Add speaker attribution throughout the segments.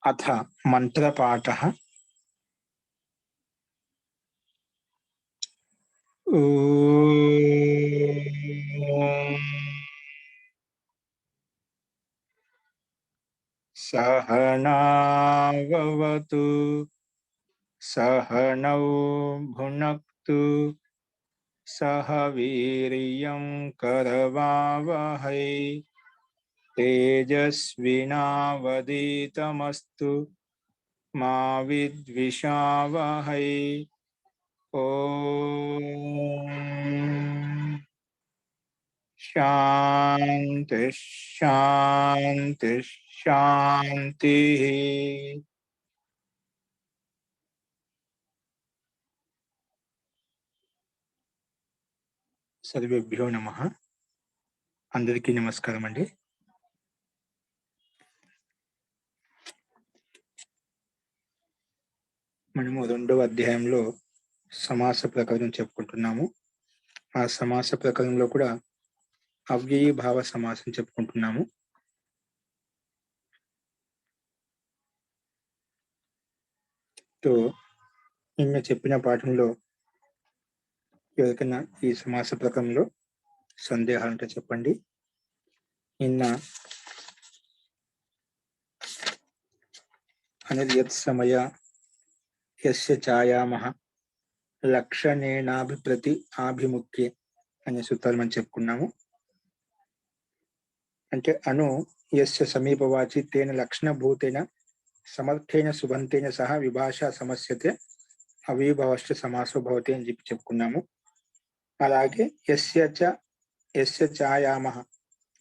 Speaker 1: अथ मंत्रपाठः। ॐ सहनाववतु सहनौ भुनक्तु सह वीर्यं करवावहै तेजस्विनावधीतमस्तु मा विद्विषावहै। ॐ शांति शांति शांति। सर्वेभ्यो नमः। अंदरिकी नमस्कारम अंडी। మనము రెండవ అధ్యాయంలో సమాస ప్రకరణం చెప్పుకుంటున్నాము. ఆ సమాస ప్రకరణంలో కూడా అవ్యయీ భావ సమాసం చెప్పుకుంటున్నాము. తో నిన్న చెప్పిన పాఠంలో ఎవరికైనా ఈ సమాస ప్రకరణంలో సందేహాలు ఉంటే చెప్పండి. నిన్న అనిర్యత్ సమయ యస్య ఛాయామహ లక్షణేనాభిప్రతి ఆభిముఖ్యే అనే సూత్రాలు మనం చెప్పుకున్నాము. అంటే అను యస్య సమీపవాచి తేన లక్షణభూతేన సమర్థేన సుబంతేన సహ విభాష సమస్యతే అవిభావశ్చ సమాసో భవతి అని చెప్పి చెప్పుకున్నాము. అలాగే యస్య ఛాయామహ,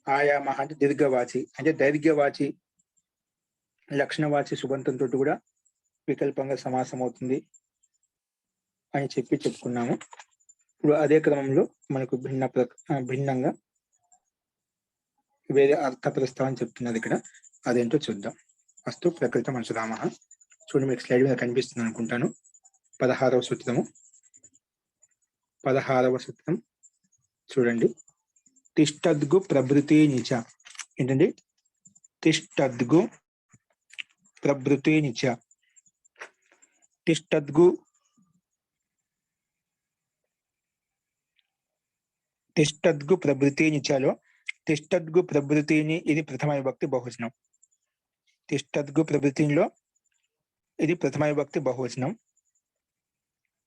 Speaker 1: ఆయామహ అంటే దీర్ఘవాచి, అంటే దైర్ఘ్యవాచి లక్షణవాచి సుబంతంతో కూడా వికల్పంగా సమాసం అవుతుంది అని చెప్పుకున్నాము. ఇప్పుడు అదే క్రమంలో మనకు భిన్నంగా వేరే అర్థ ప్రస్తావన చెప్తున్నది ఇక్కడ. అదేంటో చూద్దాం. ఫస్ట్ ప్రకృత మనసురామ. చూడండి, మీకు స్లైడ్ మీద కనిపిస్తుంది అనుకుంటాను. 16వ సూత్రం చూడండి. తిష్టద్గు ప్రభృతి నిచ. ఏంటండి? తిష్టద్గు ప్రభృతి నిచ. తిష్టద్గు ప్రభృతి నిచలో తిష్టద్గు ప్రభృతిని ఇది ప్రథమ విభక్తి బహువచనం. తిష్టద్గు ప్రభృతిలో ఇది ప్రథమ విభక్తి బహువచనం.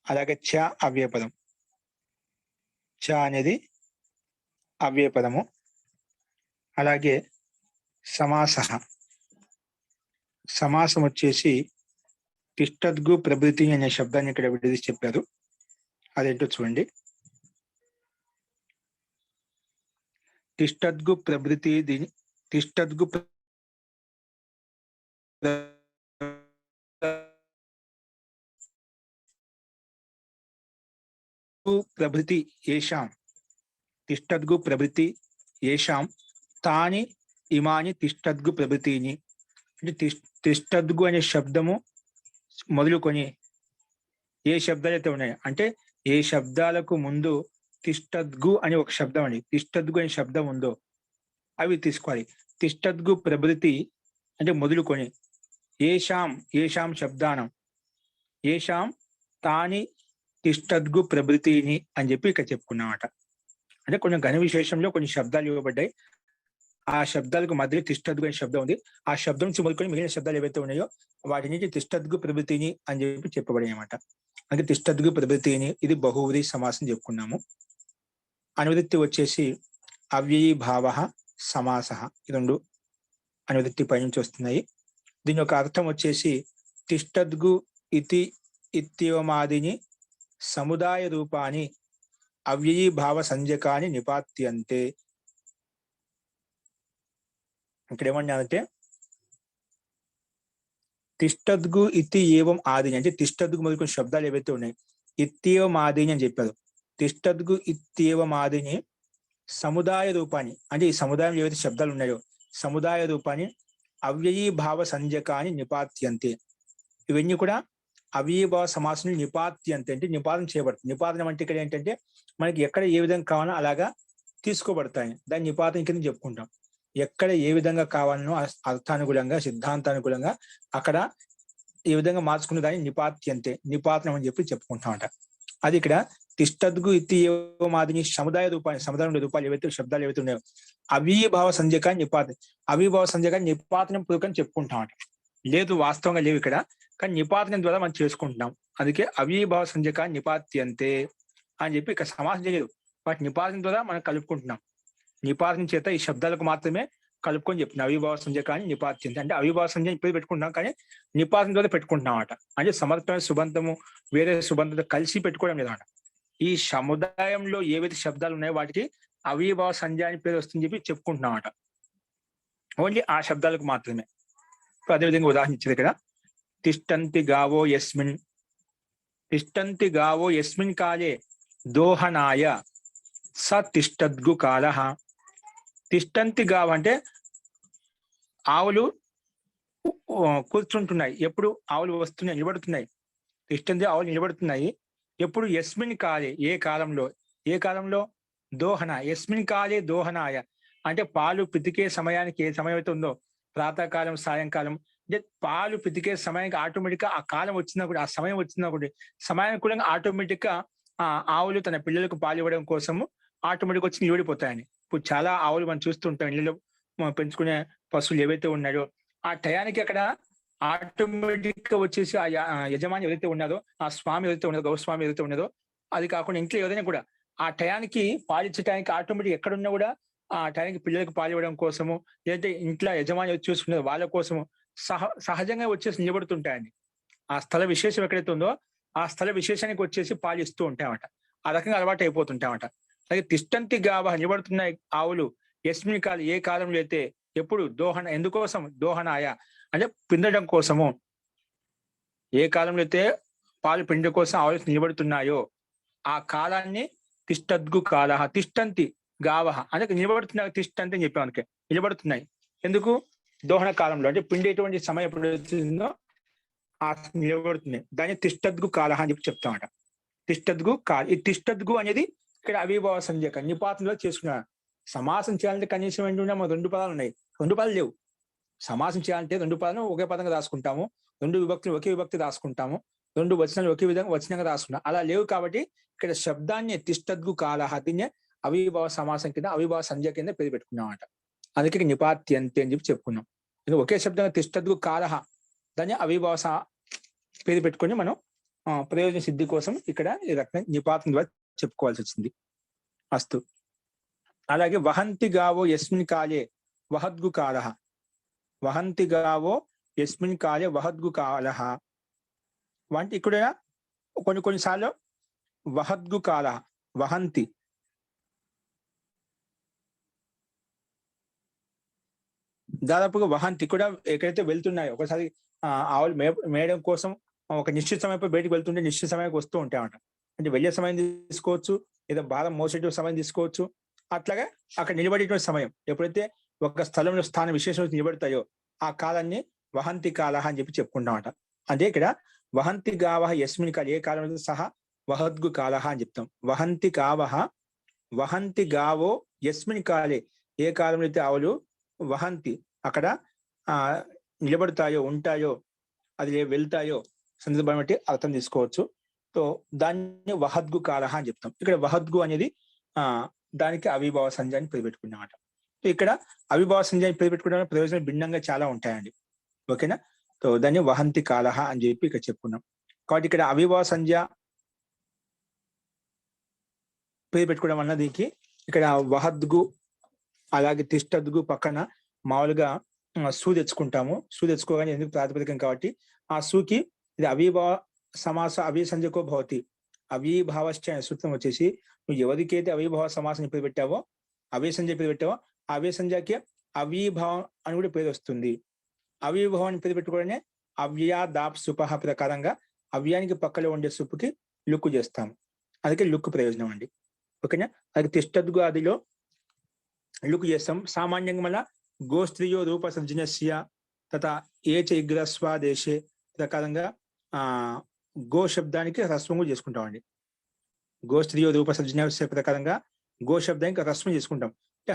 Speaker 1: అలాగే చ అవ్యయపదం. చ అనేది అవ్యయపదము. అలాగే సమాసం వచ్చేసి తిష్టద్గు ప్రభృతి అనే శబ్దాన్ని ఇక్కడ విడదీసి చెప్పారు. అదేంటో చూడండి. తిష్టద్గు ప్రభృతి ప్రభృతి ఏషాం. తిష్టద్గు ప్రభృతి ఏషాం తాని ఇమాని తిష్టద్గు ప్రభృతిని. అంటే తిష్టద్గు అనే శబ్దము మొదలుకొని ఏ శబ్దాలు అయితే ఉన్నాయో, అంటే ఏ శబ్దాలకు ముందు తిష్టద్గు అని ఒక శబ్దం అండి, తిష్టద్గు అనే శబ్దం ఉందో అవి తీసుకోవాలి. తిష్టద్గు ప్రభృతి అంటే మొదలుకొని ఏషాం శబ్దానం ఏషాం తాని తిష్టద్గు ప్రభృతిని అని చెప్పి ఇక్కడ చెప్పుకున్నామట. అంటే కొంచెం ఘన విశేషంలో కొన్ని శబ్దాలు ఇవ్వబడ్డాయి. ఆ శబ్దాలకు మధ్యలో తిష్టద్గు అనే శబ్దం ఉంది. ఆ శబ్దం నుంచి మొదలుకొని మిగిలిన శబ్దాలు ఏవైతే ఉన్నాయో వాటి నుంచి తిష్టద్గు ప్రభృతిని అని చెప్పి చెప్పబడి అనమాట. అంటే తిష్టద్గు ప్రభృతిని ఇది బహువ్రీహి సమాసం చెప్పుకున్నాము. అనువృత్తి వచ్చేసి అవ్యయీ భావ సమాస. ఈ రెండు అనువృత్తి పైనుంచి వస్తున్నాయి. దీని యొక్క అర్థం వచ్చేసి తిష్టద్గు ఇతి ఇత్యవమాదిని సముదాయ రూపాన్ని అవ్యయీ భావ సంజ్ఞకాని నిపాత్యంతే. ఇక్కడ ఏమన్నానంటే తిష్టద్గు ఇతి ఏవం ఆదిని, అంటే తిష్టద్గు మొదలుకొని శబ్దాలు ఏవైతే ఉన్నాయి ఇత్యేవం ఆదిని అని చెప్పారు. తిష్టద్గు ఇత్యేవం ఆదిని సముదాయ రూపాన్ని, అంటే ఈ సముదాయం ఏవైతే శబ్దాలు ఉన్నాయో సముదాయ రూపాన్ని అవ్యయీ భావ సంజ్ఞకాని నిపాత్యంతే. ఇవన్నీ కూడా అవ్యయీ భావ సమాసం నిపాత్యంతే అంటే నిపాదన చేయబడుతుంది. నిపాదనం అంటే ఇక్కడ ఏంటంటే మనకి ఎక్కడ ఏ విధంగా కావాలో అలాగా తీసుకోబడతాయి. దాన్ని నిపాదన కింద చెప్పుకుంటాం. ఎక్కడ ఏ విధంగా కావాలనో అర్థానుగుణంగా సిద్ధాంతానుగుణంగా అక్కడ ఈ విధంగా మార్చుకున్న దాన్ని నిపాత్యంతే నిపాతనం అని చెప్పి చెప్పుకుంటామట. అది ఇక్కడ తిష్టద్గు ఇతి మాదిని సముదాయ రూపాలు ఏవైతే శబ్దాలు ఏవైతే ఉన్నాయో అవిభావ సంజకాన్ని అవిభావ సంజకాన్ని నిపాతనం పూర్వకం చెప్పుకుంటామట. లేదు వాస్తవంగా లేవు ఇక్కడ, కానీ నిపాతనం ద్వారా మనం చేసుకుంటున్నాం. అందుకే అవిభావ సంజకాన్ని నిపాత్యంతే అని చెప్పి ఇక్కడ సమాసం చేయలేదు, వాటి నిపాతనం ద్వారా మనం కలుపుకుంటున్నాం. నిపాతనం చేత ఈ శబ్దాలకు మాత్రమే కలుపుకొని చెప్తున్నాం. అవిభావ సంజకాన్ని నిపాత్యంతే అంటే అవిభావ సంజ ఇప్పుడు పెట్టుకుంటున్నాం, కానీ నిపాతనం ద్వారా పెట్టుకుంటున్నాం అట. అంటే సమర్థమైన సుబంధము వేరే సుబంధంతో కలిసి పెట్టుకోవడం లేదన్నమాట. ఈ సముదాయంలో ఏవైతే శబ్దాలు ఉన్నాయో వాటికి అవిభావ సంజ అని పేరు వస్తుందని చెప్పి చెప్పుకుంటున్నాం అట. ఓన్లీ ఆ శబ్దాలకు మాత్రమే. అదేవిధంగా ఉదాహరణ ఇచ్చేది ఇక్కడ తిష్టంతి గావో యస్మిన్ కాలే దోహనాయ స తిష్టద్గు కాలః. తిష్టంతి గావ అంటే ఆవులు కూర్చుంటున్నాయి. ఎప్పుడు ఆవులు వస్తున్నాయి, నిలబడుతున్నాయి. తిష్టంతి ఆవులు నిలబడుతున్నాయి. ఎప్పుడు యస్మిన్ కాలే ఏ కాలంలో దోహన యస్మిన్ కాలే దోహనాయ అంటే పాలు పితికే సమయానికి ఏ సమయం అయితే ఉందో ప్రాతకాలం సాయంకాలం అంటే పాలు పితికే సమయానికి ఆటోమేటిక్ గా ఆ కాలం వచ్చినప్పుడు ఆ సమయం వచ్చినప్పుడు సమయానుకూలంగా ఆటోమేటిక్ గా ఆవులు తన పిల్లలకు పాలు ఇవ్వడం కోసము ఆటోమేటిక్ వచ్చి నిలబడిపోతాయని. ఇప్పుడు చాలా ఆవులు మనం చూస్తుంటాం ఇళ్ళలో పెంచుకునే పశువులు ఏవైతే ఉన్నాయో ఆ టయానికి అక్కడ ఆటోమేటిక్ గా వచ్చేసి ఆ యజమాని ఏదైతే ఉన్నదో ఆ స్వామి ఏదైతే ఉన్నదో గౌస్వామి ఏదైతే ఉన్నదో అది కాకుండా ఇంట్లో ఏదైనా కూడా ఆ టయానికి పాలిచ్చటానికి ఆటోమేటిక్ ఎక్కడున్నా కూడా ఆ టయానికి పిల్లలకు పాలు ఇవ్వడం కోసము లేదంటే ఇంట్లో యజమాని వచ్చి చూసుకునేది వాళ్ళ కోసము సహజంగా వచ్చేసి నిలబడుతుంటాయండి. ఆ స్థల విశేషం ఎక్కడైతే ఉందో ఆ స్థల విశేషానికి వచ్చేసి పాలు ఇస్తూ ఉంటాయన్నమాట. ఆ రకంగా అలవాటు అయిపోతుంటాయన్నమాట. అలాగే తిష్టంతి గావ నిలబడుతున్నాయి ఆవులు యస్మిన్ కాలం ఏ కాలంలో అయితే ఎప్పుడు దోహన ఎందుకోసం దోహనాయ అంటే పిండడం కోసము ఏ కాలంలో అయితే పాలు పిండి కోసం ఆవులు నిలబడుతున్నాయో ఆ కాలాన్ని తిష్టద్గు కాల తిష్టంతి గావహ అంటే నిలబడుతున్నాయి. తిష్టంతి అని చెప్పాం అందుకే నిలబడుతున్నాయి. ఎందుకు దోహన కాలంలో అంటే పిండేటువంటి సమయం ఎప్పుడు వచ్చిందో ఆ నిలబడుతున్నాయి. దాన్ని తిష్టద్గు కాల అని చెప్పి చెప్తామట. తిష్టద్గు కాల ఈ తిష్టద్గు అనేది ఇక్కడ అవిభావ సంజ్ఞక నిపాతంలో చేసుకున్నాడు. సమాసం చేయాలంటే కనీసం ఏంటి ఉన్నాయి 2 పదాలు ఉన్నాయి, 2 పదాలు లేవు. సమాసం చేయాలంటే 2 పదాలను ఒకే పదంగా రాసుకుంటాము, 2 విభక్తులు ఒకే విభక్తి రాసుకుంటాము, 2 వచనాలు ఒకే విధంగా వచనంగా రాసుకుంటాం. అలా లేవు కాబట్టి ఇక్కడ శబ్దాన్ని తిష్టద్గు కాల దీన్ని అవిభావ సమాసం కింద అవిభావ సంజ్ఞ కింద పేరు పెట్టుకున్నాం అన్నమాట. అందుకే నిపాత్యంతి అని చెప్పి చెప్పుకున్నాం. ఒకే శబ్దంగా తిష్టద్గు కాల దాన్ని అవిభావ పేరు పెట్టుకొని మనం ప్రయోజన సిద్ధి కోసం ఇక్కడ ఈ రకంగా నిపాతం ద్వారా చెప్పుకోవాల్సి వచ్చింది. అస్తు. అలాగే వహంతి గావో యస్మిన్ కాలే వహద్గు కాలః. వహంతి గావో యస్మిన్ కాలే వహద్గు కాలః వంటి ఇక్కడ కొన్నిసార్లు వహద్గు కాలః వహంతి దాదాపుగా వహంతి కూడా ఎక్కడైతే వెళ్తున్నాయో ఒకసారి ఆవులు మేయడం కోసం ఒక నిశ్చిత సమయంపై బయటకు వెళ్తుంటే నిశ్చిత సమయానికి వస్తూ ఉంటాయన్నమాట. అంటే వెళ్ళే సమయం తీసుకోవచ్చు, ఏదో భారం మోసేటువంటి సమయం తీసుకోవచ్చు. అట్లాగే అక్కడ నిలబడేటువంటి సమయం ఎప్పుడైతే ఒక స్థలంలో స్థాన విశేషం నిలబడతాయో ఆ కాలాన్ని వహంతి కాలః అని చెప్పి చెప్పుకుంటామట. అదే ఇక్కడ వహంతి గావః యస్మిన్ కాలే ఏ కాలంలో సహా వహద్గు కాలః అని చెప్తాం. వహంతి గావః వహంతి గావో యస్మిన్ కాలే ఏ కాలంలో అయితే ఆవులు వహంతి అక్కడ నిలబడతాయో ఉంటాయో అది వెళ్తాయో సందర్భం బట్టి అర్థం తీసుకోవచ్చు. సో దాన్ని వహద్గు కాలః అని చెప్తాం. ఇక్కడ వహద్గు అనేది దానికి అవిభావ సంజ్ఞ అని పేరు పెట్టుకున్నమాట. సో ఇక్కడ అవిభావ సంజ్ఞ అని పేరు పెట్టుకున్న ప్రయోజనాలు భిన్నంగా చాలా ఉంటాయండి. ఓకేనా? సో దాన్ని వహంతి కాలః అని చెప్పి ఇక్కడ చెప్పుకున్నాం. కాబట్టి ఇక్కడ అవిభావ సంజ్ఞ పేరు పెట్టుకోవడం వల్ల దీనికి ఇక్కడ వహద్గు అలాగే తిష్టద్గు పక్కన మామూలుగా సూ తెచ్చుకుంటాము. సూ తెచ్చుకోగానే ఎందుకు ప్రాతిపదికం కాబట్టి ఆ సూకి ఇది అవిభావ సమాస అభిసంజకో భవతి అవిభావశ్చ సూత్రం వచ్చేసి నువ్వు ఎవరికైతే అవిభావ సమాసం పేరు పెట్టావో అవిసంజ పేరు పెట్టావో అవిసంజకి అవిభావం అని కూడా పేరు వస్తుంది. అవిభావాన్ని పేరు పెట్టుకోవడమే అవ్యయ దాప్ సుపహ ప్రకారంగా అవ్యానికి పక్కలో ఉండే సుప్పుకి లుక్కు చేస్తాము. అందుకే లుక్కు ప్రయోజనం అండి. ఓకేనా? అది తిష్టద్గు ఆదిలో లుక్ చేస్తాం. సామాన్యంగా మళ్ళా గోస్త్రియో రూప సర్జనస్య తథా ఏచ ఇగ్రస్వాదేశే ప్రకారంగా గో శబ్దానికి రస్వం కూడా చేసుకుంటామండి. గోస్త్రియో రూప సర్జనస్య ప్రకారంగా గో శబ్దానికి రస్వం చేసుకుంటాం.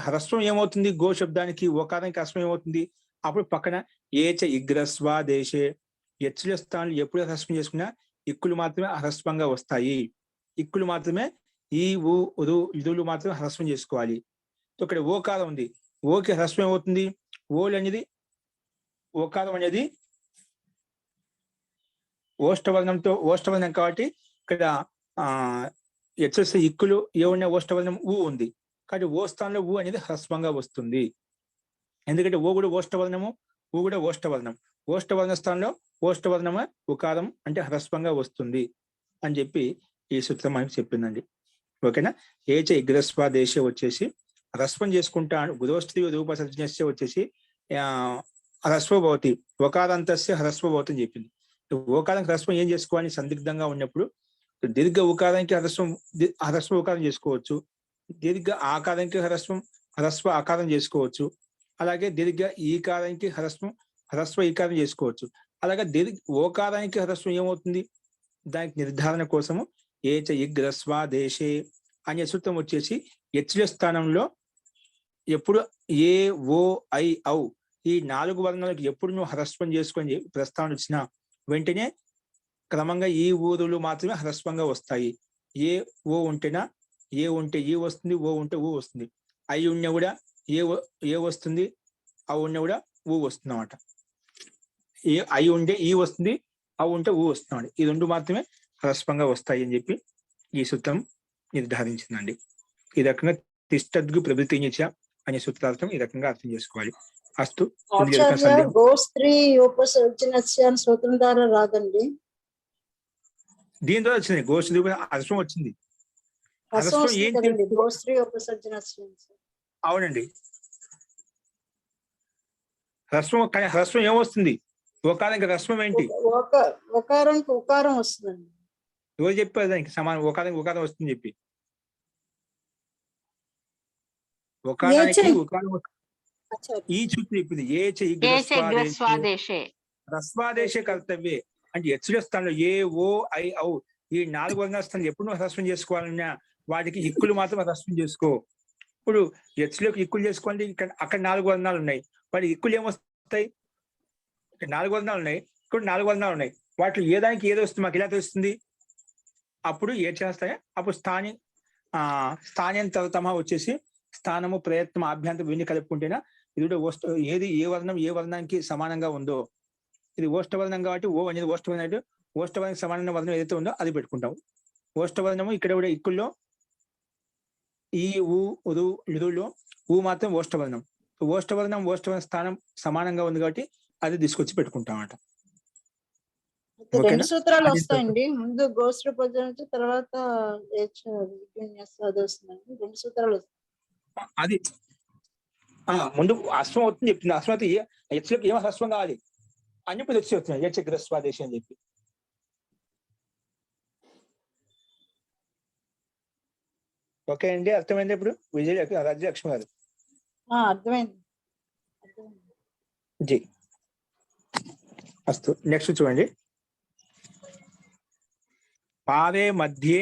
Speaker 1: హ్రస్వం ఏమవుతుంది? గో శబ్దానికి ఓకారానికి హ్రస్వం ఏమవుతుంది? అప్పుడు పక్కన ఏచ ఇగ్రస్వ దేశే, హెచ్చుల స్థానంలో ఎప్పుడు హ్రస్వం చేసుకున్నా ఇక్కులు మాత్రమే హ్రస్వంగా వస్తాయి. ఇక్కులు మాత్రమే ఈ ఊ ఉదు ఇదులు మాత్రమే హ్రస్వం చేసుకోవాలి. ఇక్కడ ఓకారం ఉంది, ఓకి హ్రస్వం ఏమవుతుంది? ఓలు అనేది ఓకారం అనేది ఓష్టవర్ణం కాబట్టి ఇక్కడ హెచ్చేస్తే ఇక్కులు ఏమున్న ఓష్టవర్ణం ఊ ఉంది కాబట్టి ఓ స్థానంలో ఊ అనేది హ్రస్వంగా వస్తుంది. ఎందుకంటే ఓ కూడా ఓష్టవర్ణము, ఊ కూడా ఓష్టవర్ణం. ఓష్టవర్ణ స్థానంలో ఓష్టవర్ణమ ఉకారం అంటే హ్రస్వంగా వస్తుంది అని చెప్పి ఈ సూత్రం మనకి చెప్పిందండి. ఓకేనా? ఏచ ఇగ్రస్వ దేశే వచ్చేసి హ్రస్వం చేసుకుంటాను. గురోస్త్రీ రూపసర్జనస్య వచ్చేసి హ్రస్వభవతి, ఒకారాంతస్య హ్రస్వభవతి అని చెప్పింది. ఓకారానికి హ్రస్వం ఏం చేసుకోవాలి? సందిగ్ధంగా ఉన్నప్పుడు దీర్ఘ ఉకారానికి హ్రస్వ ఉకారం చేసుకోవచ్చు, దీర్ఘ ఆకారానికి హ్రస్వ ఆకారం చేసుకోవచ్చు, అలాగే దీర్ఘ ఈకారానికి హ్రస్వ ఈకారం చేసుకోవచ్చు. అలాగే ఓకారానికి హ్రస్వం ఏమవుతుంది? దానికి నిర్ధారణ కోసము ఏచ ఇగ్రస్వ దేశే అనే సూత్రం వచ్చేసి హెచ్ల స్థానంలో ఎప్పుడు ఏ ఓ ఐ ఔ ఈ 4 వర్ణాలకు ఎప్పుడు నువ్వు హ్రస్వం చేసుకొని ప్రస్తావన వచ్చినా వెంటనే క్రమంగా ఈ ఊరులు మాత్రమే హ్రస్వంగా వస్తాయి. ఏ ఓ ఉంటేనా ఏ ఉంటే ఈ వస్తుంది, ఓ ఉంటే ఊ వస్తుంది. ఐ ఉన్న కూడా ఏ వస్తుంది, ఆ ఉన్న కూడా ఊ వస్తుంది అన్నమాట. ఏ ఐ ఉంటే ఈ వస్తుంది, ఆ ఉంటే ఊ వస్తుంది. ఈ రెండు మాత్రమే హ్రస్వంగా వస్తాయి అని చెప్పి ఈ సూత్రం నిర్ధారించిందండి. ఈ రకంగా తిష్టద్గు ప్రభృతినిచ అనే సూత్రార్థం ఈ రకంగా అర్థం చేసుకోవాలి. అస్తు.
Speaker 2: గోస్త్రీ ఉపసర్జనస్య అని సూత్రం ద్వారా రాదండి,
Speaker 1: దీని ద్వారా వచ్చింది. గోస్త్రీ అర్థం వచ్చింది.
Speaker 2: గోస్త్రీ ఉపసర్జనస్య.
Speaker 1: అవునండి, హ్రస్వం ఏమొస్తుంది? ఓకారానికి హ్రస్వం ఏంటి?
Speaker 2: ఒకారానికి ఉకారం వస్తుందండి.
Speaker 1: ఎవరు చెప్పారు దానికి సమానం? ఓకారానికి ఉకారం వస్తుంది చెప్పి ఒకారానికి ఉకారం ఈ సూత్రం చెప్పింది. ఏచ ఇగ్రస్వాదేశే హ్రస్వాదేశే కర్తవ్యే అంటే హెచ్చుల స్థానంలో ఏ ఓ ఐ ఔ ఈ 4 వర్ణాల స్థానంలో ఎప్పుడు నువ్వు హ్రస్వం చేసుకోవాలన్నా వాటికి ఇక్కులు మాత్రం హ్రస్వం చేసుకో. ఇప్పుడు హెచ్చులోకి ఇక్కులు చేసుకోండి. అక్కడ 4 వర్ణాలు ఉన్నాయి, వాటి ఇక్కులు ఏమొస్తాయి? ఇక్కడ 4 వర్ణాలు ఉన్నాయి, ఇక్కడ 4 వర్ణాలు ఉన్నాయి. వాటిలో ఏ దానికి ఏదో వస్తుంది మాకు ఎలా తెలుస్తుంది? అప్పుడు ఏ చేస్తాయి? అప్పుడు స్థానంతరతమ వచ్చేసి స్థానము, ప్రయత్నం, ఆభ్యంతరం ఇవన్నీ కలుపుకుంటేనా ఇది కూడా ఏది ఏ వర్ణానికి సమానంగా ఉందో, ఇది ఓష్టవర్ణం కాబట్టి ఓ అనేది ఓష్టవర్ణం అయితే ఓష్టవర్ణం సమానమైన వర్ణం ఏదైతే ఉందో అది పెట్టుకుంటాం. ఓష్టవర్ణము ఇక్కడ కూడా ఇక్కుల్లో ఈ ఊ ఉదు ఇదుల్లో ఊ మాత్రం ఓష్టవర్ణం. ఓష్టవర్ణ స్థానం సమానంగా ఉంది కాబట్టి అది తీసుకొచ్చి పెట్టుకుంటాం అన్నమాట.
Speaker 2: రెండు సూత్రాలు వస్తాయండి, ముందు గోస్త్రీ ఉపసర్జన తర్వాత వస్తుందండి. 2 సూత్రాలు వస్తాయి.
Speaker 1: అది ముందు అశ్వం అవుతుంది చెప్తుంది. అశ్వం అయితే హెచ్చులకు ఏమో హ్రస్వం కావాలి అని చెప్పి వచ్చి వస్తున్నాయి హెచ్గ్రస్వాదేశం అని చెప్పి. ఓకే అండి, అర్థమైంది ఇప్పుడు? రాజ్యలక్ష్మి గారు
Speaker 2: అర్థమైంది.
Speaker 1: జీ అస్తు. నెక్స్ట్ చూడండి. పాదే మధ్యే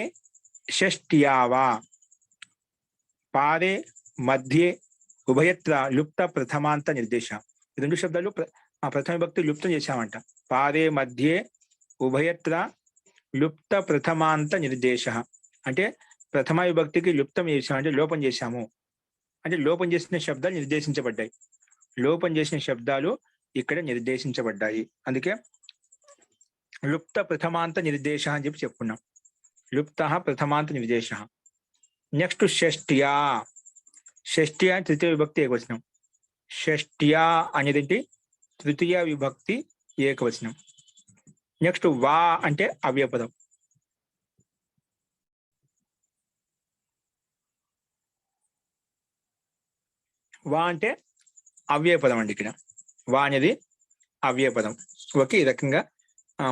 Speaker 1: షష్ట్యావా, పాదే మధ్యే ఉభయత్ర లుప్త ప్రథమాంత నిర్దేశ. ఈ 2 శబ్దాలు ప్రథమ విభక్తి లుప్తం చేశామంట. పాదే మధ్యే ఉభయత్ర లుప్త ప్రథమాంత నిర్దేశ అంటే ప్రథమ విభక్తికి లుప్తం చేశామంటే లోపం చేశాము అంటే లోపం చేసిన శబ్దాలు నిర్దేశించబడ్డాయి. లోపం చేసిన శబ్దాలు ఇక్కడ నిర్దేశించబడ్డాయి. అందుకే లుప్త ప్రథమాంత నిర్దేశ అని చెప్పి చెప్పుకున్నాం. లుప్త ప్రథమాంత నిర్దేశ. నెక్స్ట్ షష్ట్యా. షష్ట్యా తృతీయ విభక్తి ఏకవచనం. షష్ట్యా అనేది తృతీయ విభక్తి ఏకవచనం. నెక్స్ట్ వా అంటే అవ్యపదం. వా అంటే అవ్యయపదం అండి. ఇక్కడ వా అనేది అవ్యయపదం. ఓకే, ఈ రకంగా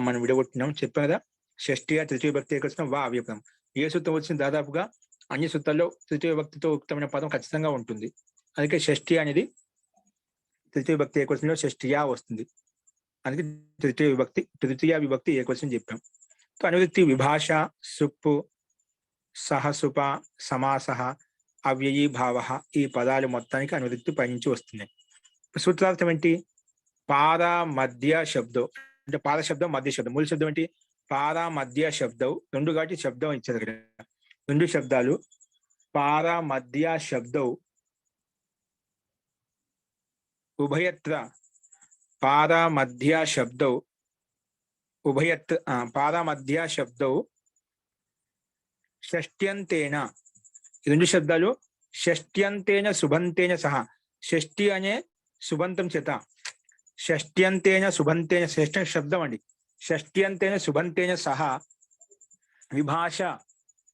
Speaker 1: మనం విడగొట్టినాం. చెప్పాం కదా, షష్ఠిగా తృతీయ విభక్తి ఏకవచనం, వా అవ్యయపదం. ఏ సూత్రం వచ్చిన దాదాపుగా అన్ని సూత్రాల్లో తృతీయ విభక్తితో ఉక్తమైన పదం ఖచ్చితంగా ఉంటుంది. అందుకే షష్ఠి అనేది తృతీయ విభక్తి ఏకవచనంలో షష్ఠియా వస్తుంది. అందుకే తృతీయ విభక్తి ఏకవచనం చెప్పాం. అనువృత్తి విభాష, సుప్పు, సహసుప, సమాస, అవ్యయీ భావ ఈ పదాలు మొత్తానికి అనువృత్తి పైనుంచి వస్తున్నాయి. సూత్రార్థం ఏంటి? పార మధ్య శబ్దం అంటే పాద శబ్దం మధ్య శబ్దం. మూల శబ్దం ఏంటి? పార మధ్య శబ్దం. రెండు కాబట్టి శబ్దం ఇచ్చారు అక్కడ. రెండు శబ్దాలు పార మధ్య శబ్దం ఉభయత్ర పార మధ్య శబ్దం ఉభయత్ర పార మధ్య శబ్దం షష్ట్యంతేన. ఈ రెండు శబ్దాలు షష్ట్యంతేన సుబంతేన సహా. షష్ఠి అనే సుబంతం చేత షష్ట్యంతేన సుబంతేన శ్రేష్ఠ శబ్దం అండి. షష్ట్యంతేన సుబంతేన సహా విభాష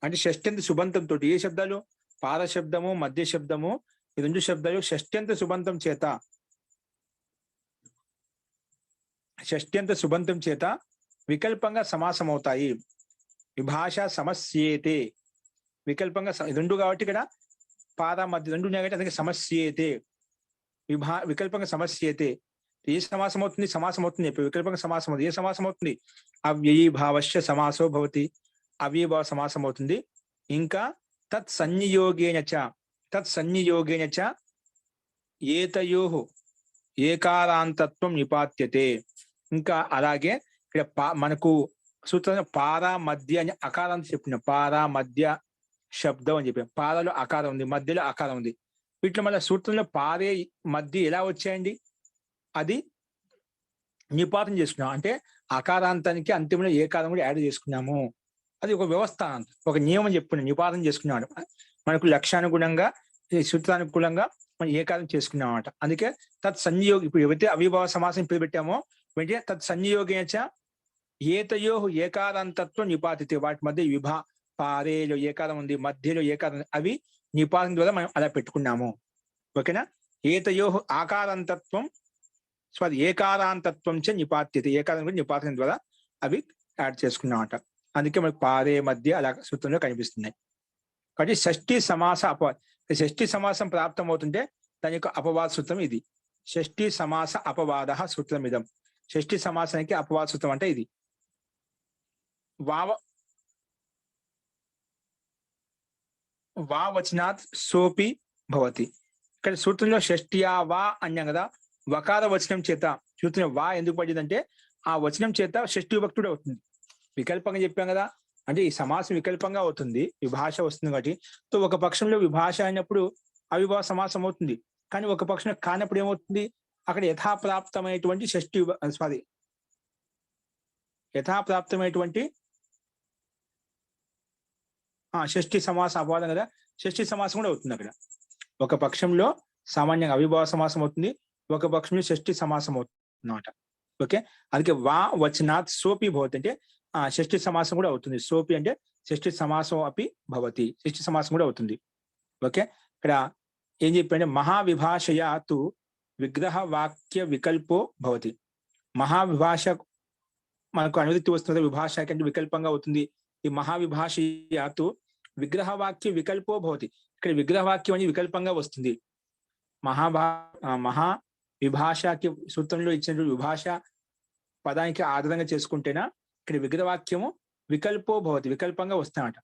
Speaker 1: అంటే షష్ట్యంత సుబంతంతో. ఏ శబ్దాలు? పాద శబ్దము మధ్య శబ్దము ఈ రెండు శబ్దాలు షష్ట్యంత సుబంతం చేత వికల్పంగా సమాసం అవుతాయి. విభాష సమస్యేతే వికల్పంగా రెండు కాబట్టి ఇక్కడ పాద మధ్య రెండు ఉన్నాయి కాబట్టి అందుకే సమస్యేతే వికల్పంగా సమస్యేతే. ఏ సమాసం అవుతుంది? సమాసం అవుతుంది చెప్పి వికల్పంగా సమాసం అవుతుంది. ఏ సమాసం అవుతుంది? అవ్యయీ భావస్య సమాసో భవతి. అవ్యయ భావ సమాసం అవుతుంది. ఇంకా తత్సంయోగేన చ ఏతయోః ఏకారాంతత్వం నిపాత్యతే. ఇంకా అలాగే ఇక్కడ మనకు సూత్రంలో పారా మధ్య అని అకారం చెప్పిన పారా మధ్య శబ్దం అని చెప్పాం. పారలో అకారం ఉంది, మధ్యలో అకారం ఉంది. వీటిలో మళ్ళీ సూత్రంలో పారే మధ్య ఎలా వచ్చాయండి? అది నిపాతం చేసుకున్నాం. అంటే అకారాంతానికి అంతిమంలో ఏకారం కూడా యాడ్ చేసుకున్నాము. అది ఒక వ్యవస్థ, ఒక నియమం చెప్పుకున్నాం. నిపాతం చేసుకున్నాడు మనకు లక్ష్యానుగుణంగా సూత్రానుకూలంగా మనం ఏకారం చేసుకున్నాం అన్నమాట. అందుకే తత్సంయోగ ఇప్పుడు ఎవరైతే అవిభావ సమాసం ఇప్పుడు పెట్టామో వెంటనే తత్సంయోగేన ఏతయోః ఏకారాంతత్వం నిపాతితే. వాటి మధ్య పారేలో ఏకారం ఉంది, మధ్యలో ఏకారం, అవి నిపాతం ద్వారా మనం అలా పెట్టుకున్నాము. ఓకేనా? ఏతయోః ఆకారాంతత్వం ఏకారాంతత్వం చ నిపాత్యతే. ఏకారం కూడా నిపాతం ద్వారా అవి యాడ్ చేసుకున్నామట. అందుకే మనకు పారే మధ్య అలా సూత్రంలో కనిపిస్తున్నాయి. కాబట్టి షష్ఠి సమాస షష్ఠి సమాసం ప్రాప్తం అవుతుంటే దాని యొక్క అపవాద సూత్రం ఇది. షష్ఠి సమాస అపవాద సూత్రం ఇదం. షష్ఠి సమాసానికి అపవాద సూత్రం అంటే ఇది. వచనాత్ సోపి భవతి. ఇక్కడ సూత్రంలో షష్ఠియా వా అన్నాం కదా, వకార వచనం చేత సూత్రం వా ఎందుకు పడిందంటే ఆ వచనం చేత షష్ఠి విభక్తుడు అవుతుంది. వికల్పంగా చెప్పాం కదా, అంటే ఈ సమాసం వికల్పంగా అవుతుంది, విభాష వస్తుంది కాబట్టి. సో ఒక పక్షంలో విభాష అయినప్పుడు అవిభావ సమాసం అవుతుంది. కానీ ఒక పక్షంలో కానప్పుడు ఏమవుతుంది? అక్కడ యథాప్రాప్తమైనటువంటి యథాప్రాప్తమైనటువంటి షష్ఠి సమాస అపవాదం కదా, షష్ఠి సమాసం కూడా అవుతుంది అక్కడ. ఒక పక్షంలో సామాన్యంగా అవిభావ సమాసం అవుతుంది, ఒక పక్షంలో షష్ఠి సమాసం అవుతుంది అన్నమాట. ఓకే, అందుకే వా వచనాత్ సోపి భవతి అంటే షష్ఠి సమాసం కూడా అవుతుంది. సోపి అంటే షష్ఠి సమాసం అపి భవతి, షష్ఠి సమాసం కూడా అవుతుంది. ఓకే, ఇక్కడ ఏం చెప్పంటే మహావిభాషయా తు విగ్రహ వాక్య వికల్పో భవతి. మహావిభాష మనకు అనువృత్తి వస్తుంది, విభాష కంటే వికల్పంగా అవుతుంది. ఈ మహావిభాషయా తు విగ్రహ వాక్య వికల్పో భవతి. ఇక్కడ విగ్రహవాక్యం అని వికల్పంగా వస్తుంది. మహా విభాషకి సూత్రంలో ఇచ్చినటువంటి విభాష పదానికి ఆధారంగా చేసుకుంటేనా ఇక్కడ విగ్రహవాక్యము వికల్పో భవతి, వికల్పంగా వస్తాయన్నమాట.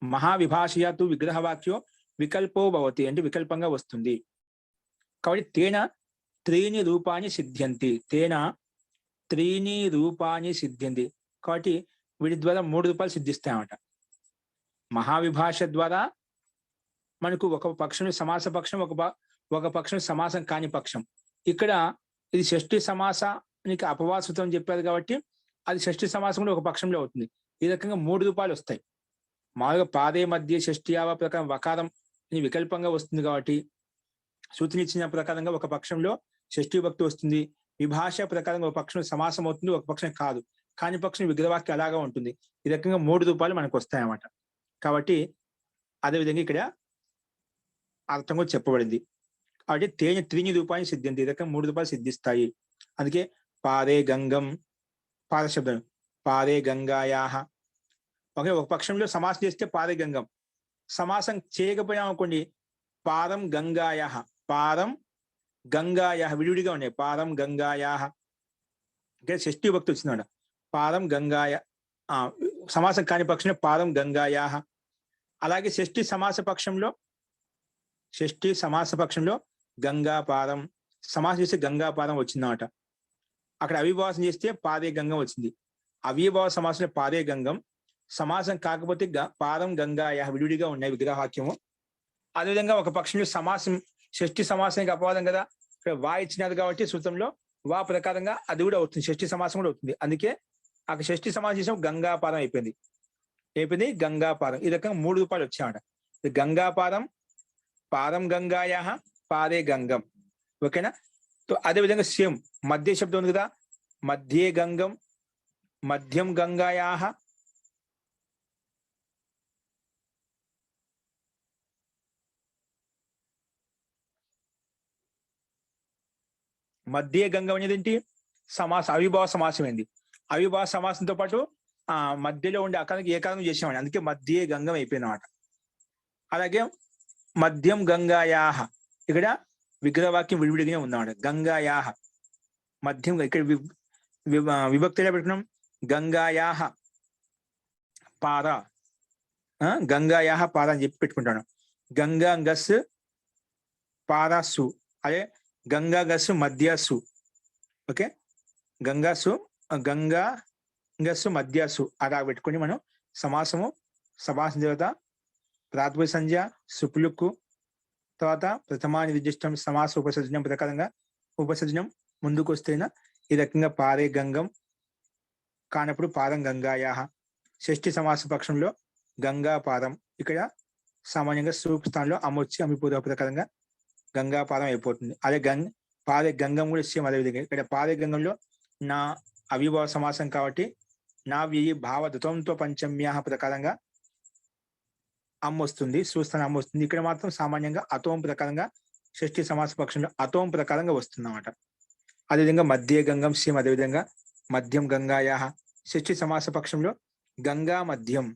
Speaker 1: మహావిభాషయా తు విగ్రహవాక్యో వికల్పో భవతి అంటే వికల్పంగా వస్తుంది. కాబట్టి తేన త్రీని రూపాన్ని సిద్ధ్యంతి. తేన త్రీని రూపాన్ని సిద్ధ్యంతి. కాబట్టి వీటి ద్వారా 3 రూపాయలు సిద్ధిస్తాయన్నమాట. మహావిభాష ద్వారా మనకు ఒక పక్షం సమాస పక్షం, ఒక పక్షం సమాసం కాని పక్షం. ఇక్కడ ఇది షష్ఠి సమాసానికి అపవాద సూత్రం చెప్పారు కాబట్టి అది షష్ఠి సమాసం కూడా ఒక పక్షంలో అవుతుంది. ఈ రకంగా 3 రూపాయలు వస్తాయి. మామూలుగా పాదే మధ్య షష్ఠియావ ప్రకారం వకారం వికల్పంగా వస్తుంది కాబట్టి సూత్రం ఇచ్చిన ప్రకారంగా ఒక పక్షంలో షష్ఠి విభక్తి వస్తుంది. విభాష ప్రకారంగా ఒక పక్షం సమాసం అవుతుంది, ఒక పక్షం కాదు. కాని పక్షం విగ్రహవాక్యం అలాగా ఉంటుంది. ఈ రకంగా 3 రూపాయలు మనకు వస్తాయన్నమాట. కాబట్టి అదేవిధంగా ఇక్కడ అర్థం కూడా చెప్పబడింది. కాబట్టి తేన త్రీని రూపాయలు సిద్ధింది. ఈ రకంగా 3 రూపాయలు సిద్ధిస్తాయి. అందుకే పారే గంగం, పాద శబ్దం పారే గంగాయాహ. ఓకే, ఒక పక్షంలో సమాసం చేస్తే పారే గంగం, సమాసం చేయకపోయినా అనుకోండి పారం గంగాయాహ, పారం గంగాయాహ విడివిడిగా ఉన్నాయి. పారం గంగాయాహ అంటే షష్ఠి భక్తి వచ్చిందన్నమాట. పారం గంగాయ సమాసం కాని పక్షంలో పారం గంగాయాహ. అలాగే షష్ఠి సమాస పక్షంలో షష్ఠి సమాస పక్షంలో గంగాపారం సమాసం చేస్తే గంగాపారం వచ్చిందన్నమాట. అక్కడ అవిభాసం చేస్తే పాదే గంగం వచ్చింది. అవిభావ సమాసంలో పాదే గంగం, సమాసం కాకపోతే పాదం గంగాయ విడివిడిగా ఉన్నాయి విగ్రహవాక్యము. అదేవిధంగా ఒక పక్షంలో సమాసం షష్ఠి సమాసానికి అపవాదం కదా, ఇక్కడ వా ఇచ్చినది కాబట్టి సూత్రంలో వా ప్రకారంగా అది కూడా అవుతుంది, షష్ఠి సమాసం కూడా అవుతుంది. అందుకే అక్కడ షష్ఠి సమాసం చేసిన గంగాపారం అయిపోయింది గంగాపారం. ఈ రకంగా 3 రూపాయలు వచ్చాయన్నమాట. గంగాపారం, పారం గంగాయ, పారే గంగం. ఓకేనా? అదేవిధంగా సేమ్ మధ్య శబ్దం ఉంది కదా, మధ్యే గంగం, మధ్యం గంగాయా, మధ్య గంగం అనేది ఏంటి? సమాసం, అవిభావ సమాసం ఏంది. అవిభావ సమాసంతో పాటు మధ్యలో ఉండే అకారానికి ఏకారం చేసామండి, అందుకే మధ్య గంగం అయిపోయింది అన్నమాట. అలాగే మధ్యం గంగాయాహ, ఇక్కడ విగ్రహవాక్యం విడివిడిగానే ఉందన్నమాట. గంగాయాహ మధ్యం, ఇక్కడ విభక్తి ఎలా పెట్టుకున్నాం? గంగాయాహ పార, గంగాయాహ పార అని చెప్పి పెట్టుకుంటాను. గంగా గస్ పారాసు, అదే గంగా గస్సు మధ్యాసు. ఓకే, గంగాసు గంగా గస్సు మధ్యాసు అలా పెట్టుకుని మనం సమాసము, సమాసం దేవత, ప్రాతిపదిక సంధ్య, సుపులుక్కు, తర్వాత ప్రథమా నిర్దిష్టం సమాస ఉపసర్జనం ప్రకారంగా ఉపసర్జనం ముందుకు వస్తేనా ఈ రకంగా పారే గంగం కానప్పుడు పారం గంగాయాహ. షష్ఠి సమాస పక్షంలో గంగాపారం, ఇక్కడ సామాన్యంగా సూప్ స్థానంలో అమొచ్చి అమిపూర్వ ప్రకారంగా గంగాపారం అయిపోతుంది. అదే పారే గంగం కూడా సేమ్ అదేవిధంగా ఇక్కడ పారే గంగంలో నా అవిభావ సమాసం కాబట్టి నా వ్యయి భావ దత్వంతో పంచమ్యా ప్రకారంగా అమ్మ వస్తుంది, సూస్థానం అమ్మ వస్తుంది. ఇక్కడ మాత్రం సామాన్యంగా అతోం ప్రకారంగా షష్ఠి సమాస పక్షంలో అతోం ప్రకారంగా వస్తుంది అన్నమాట. అదేవిధంగా మధ్య గంగం సేమ్ అదేవిధంగా మధ్యం గంగాయా. షష్ఠి సమాస పక్షంలో గంగా మధ్యం,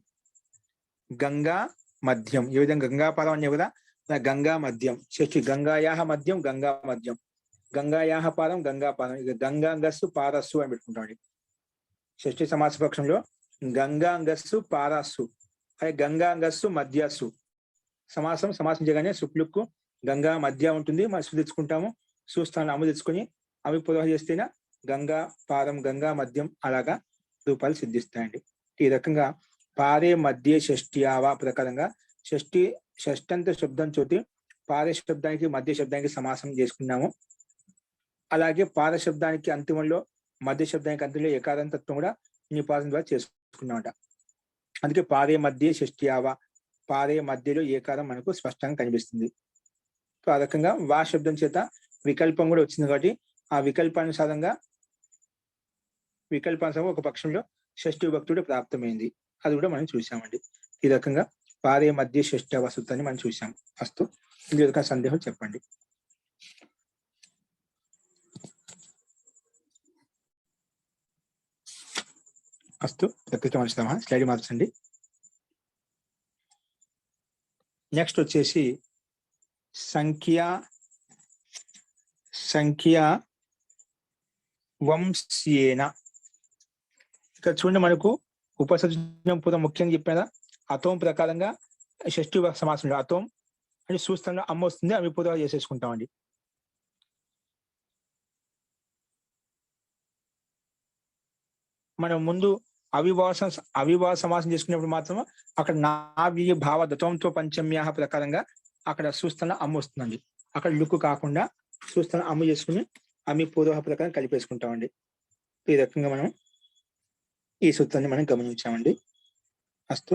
Speaker 1: గంగా మధ్యం, ఈ విధంగా గంగాపారం అనే కదా గంగా మధ్యం. షష్ఠి గంగాయా మధ్యం, గంగా మధ్యం, గంగాయా పారం, గంగాపారం. ఇక గంగాంగస్సు పారస్సు అని పెట్టుకుంటామండి. షష్ఠి సమాస పక్షంలో గంగాంగస్సు పారాస్సు, అదే గంగాంగస్సు మధ్యాస్సు. సమాసం చేయగానే సుప్లుక్కు గంగా మధ్య ఉంటుంది, మనం సు తెచ్చుకుంటాము, సుస్థానం అమ్ము తెచ్చుకొని అవి పురోహ చేస్తేనే గంగా పారం, గంగా మధ్యం అలాగా రూపాయలు సిద్ధిస్తాయండి. ఈ రకంగా పారే మధ్య షష్ఠి ఆవా ప్రకారంగా షష్ఠంత శబ్దం చోటి పారే శబ్దానికి మధ్య శబ్దానికి సమాసం చేసుకున్నాము. అలాగే పార శబ్దానికి అంతిమంలో మధ్య శబ్దానికి అంతిమంలో ఏకారంతత్వం కూడా నిపాతం ద్వారా చేసుకున్నామట. అందుకే పారే మధ్య షష్ఠి ఆవా, పారే మధ్యలో ఏకారం మనకు స్పష్టంగా కనిపిస్తుంది. సో ఆ రకంగా వా శబ్దం చేత వికల్పం కూడా వచ్చింది కాబట్టి ఆ వికల్పానుసారంగా ఒక పక్షంలో షష్ఠి విభక్తుడు ప్రాప్తమైంది, అది కూడా మనం చూసామండి. ఈ రకంగా పారే మధ్య షష్ఠి అవసూత్రాన్ని మనం చూసాం. అస్తు, ఇది ఒక సందేహం చెప్పండి. అస్తు, ప్రకృతమా స్లైడ్ మార్చండి. నెక్స్ట్ వచ్చేసి సంఖ్య వంశేన. ఇక్కడ చూడండి, మనకు ఉపసర్జనం పూర్వం ముఖ్యంగా చెప్పారా, అతోం ప్రకారంగా షష్ఠి సమాసంలో అతోం అంటే సూస్థంలో అమ్మ వస్తుంది, అవి పూర్వ చేసేసుకుంటామండి. మనం ముందు అవిభావ సమాసం చేసుకునేప్పుడు మాత్రం అక్కడ నా వ్యయ భావ దత్వంతో పంచమ్యా ప్రకారంగా అక్కడ సూస్థంలో అమ్మ వస్తుందండి. అక్కడ లుక్కు కాకుండా సూస్థంలో అమ్మ చేసుకుని అమ్మి పూర్వ ప్రకారం కలిపేసుకుంటామండి. ఈ రకంగా మనం ఈ సూత్రాన్ని మనం గమనించామండి. అస్తు,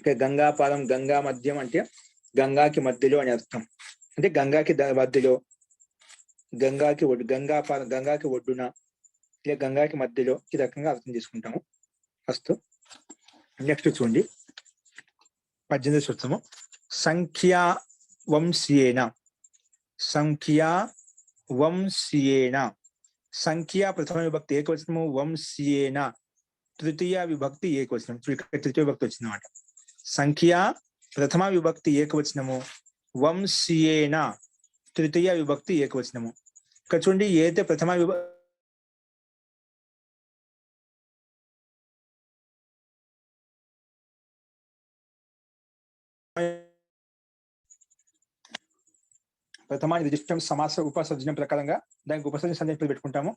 Speaker 1: ఇక గంగాపారం, గంగా మధ్యం అంటే గంగాకి మధ్యలో అని అర్థం. అంటే గంగాకి మధ్యలో, గంగాకి ఒడ్డు, గంగాపారం గంగాకి ఒడ్డున, లేదా గంగాకి మధ్యలో, ఈ రకంగా అర్థం చేసుకుంటాము. ఫస్ట్ నెక్స్ట్ చూడండి 18వ సూత్రము. సంఖ్యా వంశేన. సంఖ్యా ప్రథమ విభక్తి ఏకవచనము, వంశేన తృతీయ విభక్తి ఏకవచనం. తృతీయ విభక్తి వచ్చింది అన్నమాట. సంఖ్యా ప్రథమ విభక్తి ఏకవచనము, వంశేన తృతీయ విభక్తి ఏకవచనము. ఇక్కడ చూడండి, ఏదైతే ప్రథమ ప్రథమాన్ని విశిష్టం సమాస ఉపసర్జనం ప్రకారంగా దానికి ఉపసర్జన సంజ్ఞ పేరు పెట్టుకుంటాము.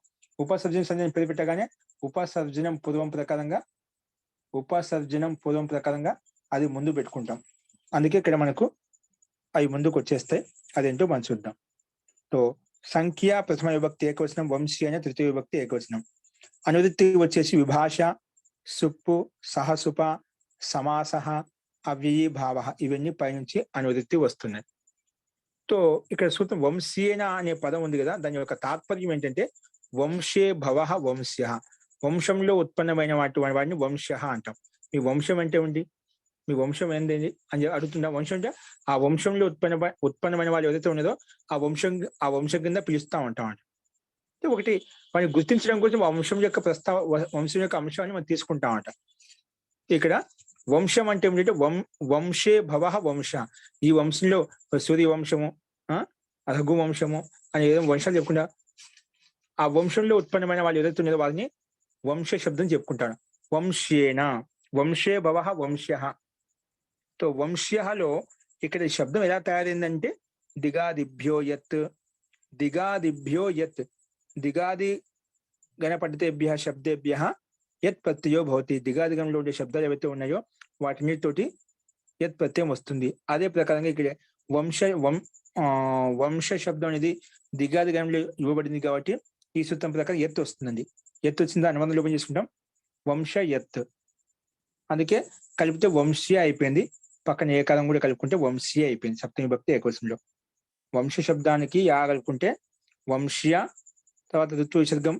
Speaker 1: ఉపసర్జన సంజ్ఞ పేరు పెట్టగానే ఉపసర్జనం పూర్వం ప్రకారంగా అది ముందు పెట్టుకుంటాం. అందుకే ఇక్కడ మనకు అవి ముందుకు వచ్చేస్తాయి. అదేంటో మనం చూద్దాం. సో సంఖ్య ప్రథమ విభక్తి ఏకవచనం, వంశీ అనే తృతీయ విభక్తి ఏకవచనం. అనువృత్తి వచ్చేసి విభాష, సుప్పు, సహసుప, సమాస, అవ్యయీ భావ, ఇవన్నీ పైనుంచి అనువృత్తి వస్తున్నాయి. సో ఇక్కడ సూత్రం వంశీన అనే పదం ఉంది కదా, దాని యొక్క తాత్పర్యం ఏంటంటే వంశే భవ వంశ్య, వంశంలో ఉత్పన్నమైన వాటిని వంశ అంటాం. మీ వంశం అంటే ఏంటి, మీ వంశం ఏంటి అని అడుగుతున్నా. వంశం అంటే ఆ వంశంలో ఉత్పన్నమైన వాళ్ళు ఏదైతే ఉన్నదో ఆ వంశం కింద పిలుస్తా ఉంటాం అంట. ఒకటి వాటిని గుర్తించడం కోసం వంశం యొక్క వంశం యొక్క అంశాన్ని మనం తీసుకుంటామంట. ఇక్కడ వంశం అంటే ఏమిటంటే వంశే భవ వంశ, ఈ వంశంలో సూర్య వంశము, రఘు వంశము అని ఏదో వంశాలు చెప్పుకుంటా, ఆ వంశంలో ఉత్పన్నమైన వాళ్ళు ఏదైతే ఉన్నదో వాళ్ళని వంశ శబ్దం చెప్పుకుంటాడు. వంశేన, వంశే భవ వంశ్య. తో వంశ్యలో ఇక్కడ ఈ శబ్దం ఎలా తయారైందంటే దిగాదిభ్యో యత్, దిగాది గణపతిభ్య శబ్దేభ్య యత్ ప్రత్యయో భవతి. దిగాదిగంలో ఉండే శబ్దాలు ఏవైతే ఉన్నాయో వాటినితోటి యత్ ప్రత్యయం వస్తుంది. అదే ప్రకారంగా ఇక్కడ వంశ శబ్దం అనేది దిగాదిగంలో ఇవ్వబడింది కాబట్టి ఈ సూత్రం ప్రకారం ఎత్ వస్తుందండి. ఎత్ వచ్చిందా అనుబంధం లోపం చేసుకుంటాం, వంశ ఎత్. అందుకే కలిపితే వంశీయ అయిపోయింది. పక్కన ఏకారం కూడా కలుపుకుంటే వంశీయ అయిపోయింది. సప్తమి విభక్తి ఏకవచనంలో వంశ శబ్దానికి యా కలుపుకుంటే వంశీయ, తర్వాత ఋతు విసర్గం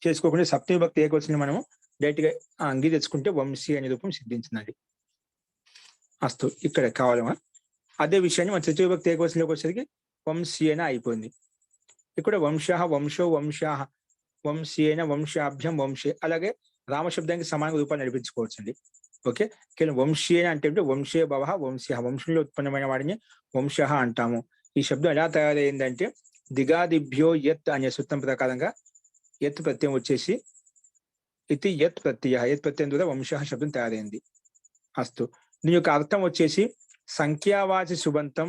Speaker 1: చేసుకోకుండా సప్తమి విభక్తి ఏకవచనం మనము డైరెక్ట్ గా అంగి తెచ్చుకుంటే వంశీ అనే రూపం సిద్ధించిందండి. అస్తు ఇక్కడ కావాలమా అదే విషయాన్ని మన తృతీయ విభక్తి ఏకవచనంలోకి వచ్చేసరికి వంశీయన అయిపోయింది. ఇక్కడ వంశ, వంశో, వంశాహ, వంశీయన, వంశాభ్యం, వంశే. అలాగే రామశబ్దానికి సమాన రూపాన్ని నడిపించుకోవచ్చు అండి. ఓకే, కేవలం వంశీయన అంటే వంశే భవ వంశ్య, వంశంలో ఉత్పన్నమైన వాడిని వంశ అంటాము. ఈ శబ్దం ఎలా తయారైందంటే దిగాదిభ్యో యత్ అనే సూత్రం ప్రకారంగా యత్ ప్రత్యయం వచ్చేసి ఇది యత్ ప్రత్యయ, యత్ ప్రత్యయం ద్వారా వంశ శబ్దం తయారైంది. అస్తు. దీని యొక్క అర్థం వచ్చేసి సంఖ్యావాచి సుబంతం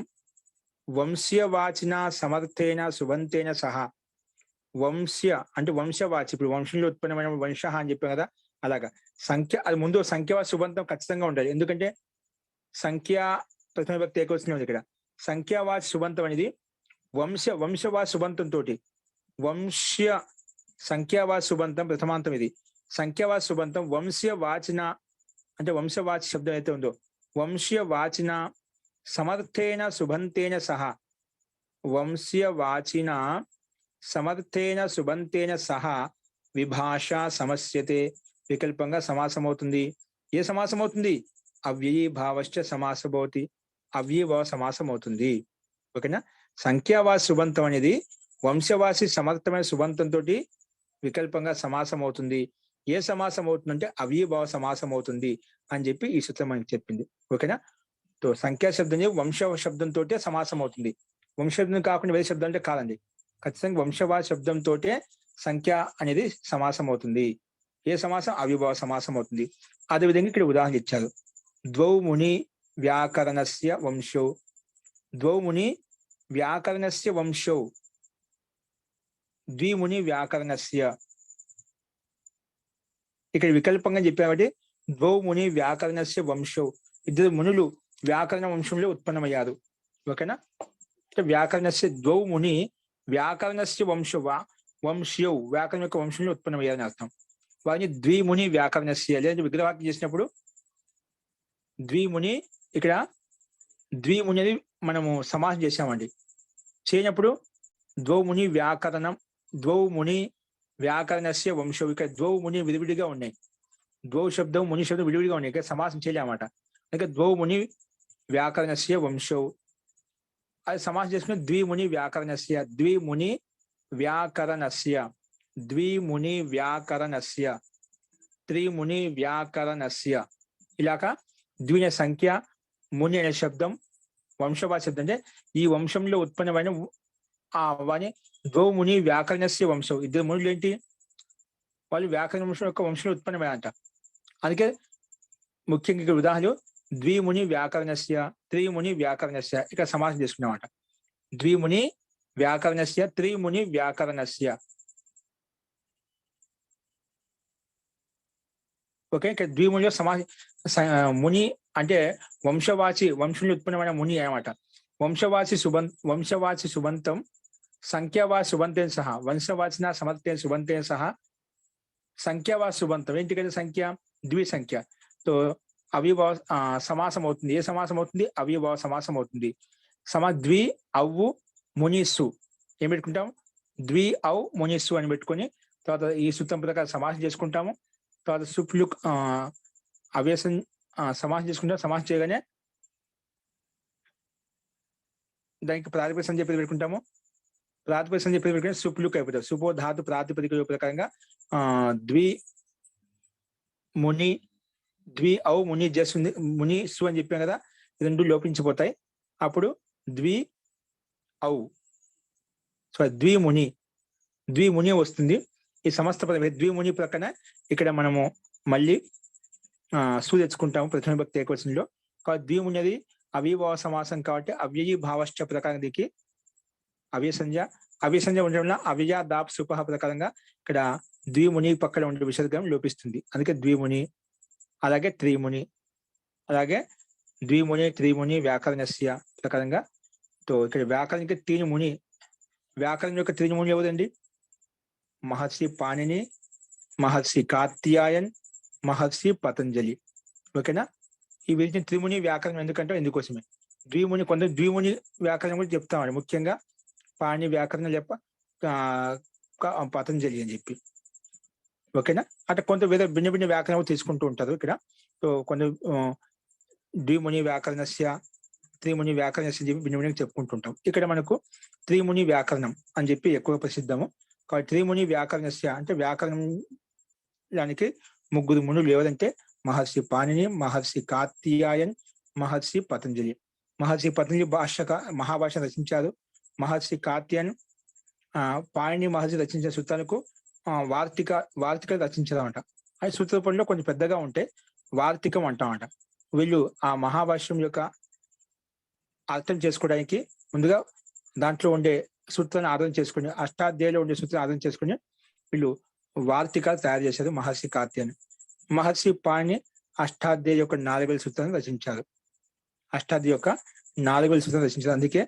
Speaker 1: వంశ్యవాచిన సమర్థేన సుబంతేన సహా. వంశ్య అంటే వంశవాచి, ఇప్పుడు వంశంలో ఉత్పన్నమైన వంశ అని చెప్పాం కదా, అలాగా సంఖ్య అది ముందు సంఖ్యావాచి సుబంతం ఖచ్చితంగా ఉండాలి. ఎందుకంటే సంఖ్యా ప్రథమ విభక్తి ఏకవచనం ఇక్కడ సంఖ్యావాచి సుబంతం అనేది వంశవాచి సుబంతంతో వంశ్య సంఖ్యావాచి సుబంతం ప్రథమాంతం. ఇది సంఖ్యావాచి సుబంతం వంశ్యవాచిన అంటే వంశవాచి శబ్దం అయితే ఉందో వంశ్యవాచిన సమర్థేన సుబంతేన సహా, వంశ్యవాచిన సమర్థేన సుబంతేన సహా విభాష సమస్యతే. వికల్పంగా సమాసం అవుతుంది. ఏ సమాసం అవుతుంది? అవ్యయీ భావశ్చ సమాసం భవతి, అవ్యయ భావ సమాసం అవుతుంది. ఓకేనా. సంఖ్యావాసి సుబంతం అనేది వంశవాసి సమర్థమైన సుబంతంతో వికల్పంగా సమాసం అవుతుంది. ఏ సమాసం అవుతుందంటే అవ్యయ భావ సమాసం అవుతుంది అని చెప్పి ఈ సూత్రం మనకి చెప్పింది. ఓకేనా. తో సంఖ్యా శబ్దం వంశ శబ్దంతో సమాసం అవుతుంది. వంశశబ్దం కాకుండా వేరే శబ్దం అంటే కాదండి, ఖచ్చితంగా వంశవాసి శబ్దంతో సంఖ్య అనేది సమాసం అవుతుంది. ఏ సమాసం? అవిభావ సమాసం అవుతుంది. అదేవిధంగా ఇక్కడ ఉదాహరణ ఇచ్చారు. ద్వౌ ముని వ్యాకరణస్య వంశౌ, ద్వౌ ముని వ్యాకరణస్య వంశౌ, ద్విముని వ్యాకరణస్య. ఇక్కడ వికల్పంగా చెప్పాబట్టి ద్వౌ ముని వ్యాకరణస్య వంశౌ, ఇద్దరు మునులు వ్యాకరణ వంశంలో ఉత్పన్నమయ్యారు. ఓకేనా. వ్యాకరణస్య ద్వౌ ముని వ్యాకరణస్య వంశ్యౌ, వ్యాకరణ యొక్క వంశంలో ఉత్పన్నమయ్యారని అర్థం. వారిని ద్విముని వ్యాకరణస్య, లేదంటే విగ్రహవాక్యం చేసినప్పుడు ద్విముని, ఇక్కడ ద్విముని అనేది మనము సమాసం చేసామండి. చేయనప్పుడు ద్వౌ ముని వ్యాకరణం, ద్వౌ ముని వ్యాకరణస్య వంశం. ఇక్కడ ద్వౌ ముని విడివిడిగా ఉన్నాయి, ద్వౌ శబ్దం ముని శబ్దం విడివిడిగా ఉన్నాయి, ఇక్కడ సమాసం చేయలేమాట. ఇంకా ద్వౌ ముని వ్యాకరణస్య వంశౌ అది సమాసం చేసుకుని ద్విముని వ్యాకరణస్య, ద్విముని వ్యాకరణస్య, ద్విముని వ్యాకరణస్య, త్రిముని వ్యాకరణస్య. ఇలాగా ద్విన సంఖ్య, ముని అనే శబ్దం వంశవాచి శబ్దం అంటే ఈ వంశంలో ఉత్పన్నమైన వాని ద్వౌముని వ్యాకరణస్య వంశం. ఇద్దరు మునులు ఏంటి, వాళ్ళు వ్యాకరణ వంశం యొక్క వంశంలో ఉత్పన్నమైన అంట. అందుకే ముఖ్యంగా ఇక్కడ ఉదాహరణలు ద్విముని వ్యాకరణస్య త్రిముని వ్యాకరణస్య ఇక్కడ సమాసం చేసుకున్నామట. ద్విముని వ్యాకరణస్య త్రిముని వ్యాకరణస్య. ఓకే, ఇక్కడ ద్విమునిలో ముని అంటే వంశవాసి, వంశంలో ఉత్పన్నమైన ముని అనమాట. వంశవాసి సుబంతం సంఖ్యావాసి సుబంతేన సహా, వంశవాసిన సమర్థేన సుబంతేన సహా సంఖ్యావాసి సుబంతం. ఏంటి కదా సంఖ్య? ద్విసంఖ్య. తో అవిభావ సమాసం అవుతుంది. ఏ సమాసం అవుతుంది? అవిభావ సమాసం అవుతుంది. ద్వి అవ్వు మునిస్సు ఏం పెట్టుకుంటాం? ద్వి అవ్ మునిస్సు అని పెట్టుకొని తర్వాత ఈ సూత్రం ప్రకారం సమాసం చేసుకుంటాము. తర్వాత సుప్లు అవ్యసం సమాసం చేసుకుంటాం. సమాసం చేయగానే దానికి ప్రాతిపదిక సంజ్ఞ పెట్టుకుంటాము. ప్రాతిపదిక సంజ్ఞ పెట్టుకుంటే సుప్లుక్ అయిపోతారు. సుపో ధాతు ప్రాతిపదిక ప్రకారంగా ద్వి ముని ద్వి ఔ ముని జస్ ముని సు అని చెప్పాం కదా, రెండు లోపించిపోతాయి. అప్పుడు ద్వి ఔ ద్విముని వస్తుంది. ఈ సమస్త పదం ద్విముని ప్రక్కన ఇక్కడ మనము మళ్ళీ సు తెచ్చుకుంటాము ప్రథమ భక్తి ఏకవచనంలో. కాబట్టి ద్విముని అది అవిభావ సమాసం కాబట్టి అవ్యయీ భావశ్చ ప్రకారం దీనికి అవ్యసంజ ఉండడం వల్ల అవ్యయ దాప్ సుపహ ప్రకారంగా ఇక్కడ ద్విముని పక్కన ఉండే విసర్గం లోపిస్తుంది. అందుకే ద్విముని. అలాగే త్రిముని, అలాగే ద్విముని త్రిముని వ్యాకరణస్య ప్రకారంగా. తో ఇక్కడ వ్యాకరణకి త్రిముని, వ్యాకరణం యొక్క త్రిముని ఎవరండి? మహర్షి పాణిని, మహర్షి కార్తియాయన్, మహర్షి పతంజలి. ఓకేనా? ఈ వీటిని త్రిముని వ్యాకరణం ఎందుకంటే ఇందుకోసమే. ద్విముని కొందరు ద్విముని వ్యాకరణం కూడా చెప్తామండి, ముఖ్యంగా పాణి వ్యాకరణం చెప్ప పతంజలి అని చెప్పి. ఓకేనా? అంటే కొంత వేరే భిన్న భిన్న వ్యాకరణం తీసుకుంటూ ఉంటారు ఇక్కడ. సో కొంత ద్విముని వ్యాకరణస్య త్రిముని వ్యాకరణస్య చెప్పి భిన్న భిన్నంగా చెప్పుకుంటుంటాం. ఇక్కడ మనకు త్రిముని వ్యాకరణం అని చెప్పి ఎక్కువ ప్రసిద్ధము. కాబట్టి త్రిముని వ్యాకరణస్య అంటే వ్యాకరణం దానికి ముగ్గురు మునులు ఎవరంటే మహర్షి పాణిని, మహర్షి కార్తియాయన్, మహర్షి పతంజలి. మహర్షి పతంజలి మహాభాష రచించారు. మహర్షి కార్తియాయన్ పాణిని మహర్షి రచించిన సూత్రాలకు వార్తిక రచించారన్నమాట. అది సూత్ర రూపంలో కొంచెం పెద్దగా ఉంటే వార్తికం అంటామట. వీళ్ళు ఆ మహాభాష్యం యొక్క అర్థం చేసుకోవడానికి ముందుగా దాంట్లో ఉండే సూత్రాన్ని ఆధారం చేసుకుని, అష్టాధ్యాయులో ఉండే సూత్రాన్ని ఆధారం చేసుకుని వీళ్ళు వార్తికాలు తయారు చేశారు మహర్షి కార్తియాయన్. మహర్షి పాణిని అష్టాధ్యాయ యొక్క 4000 సూత్రాలను రచించారు. అష్టాధ్యాయ యొక్క 4000 సూత్రాలను రచించారు. అందుకే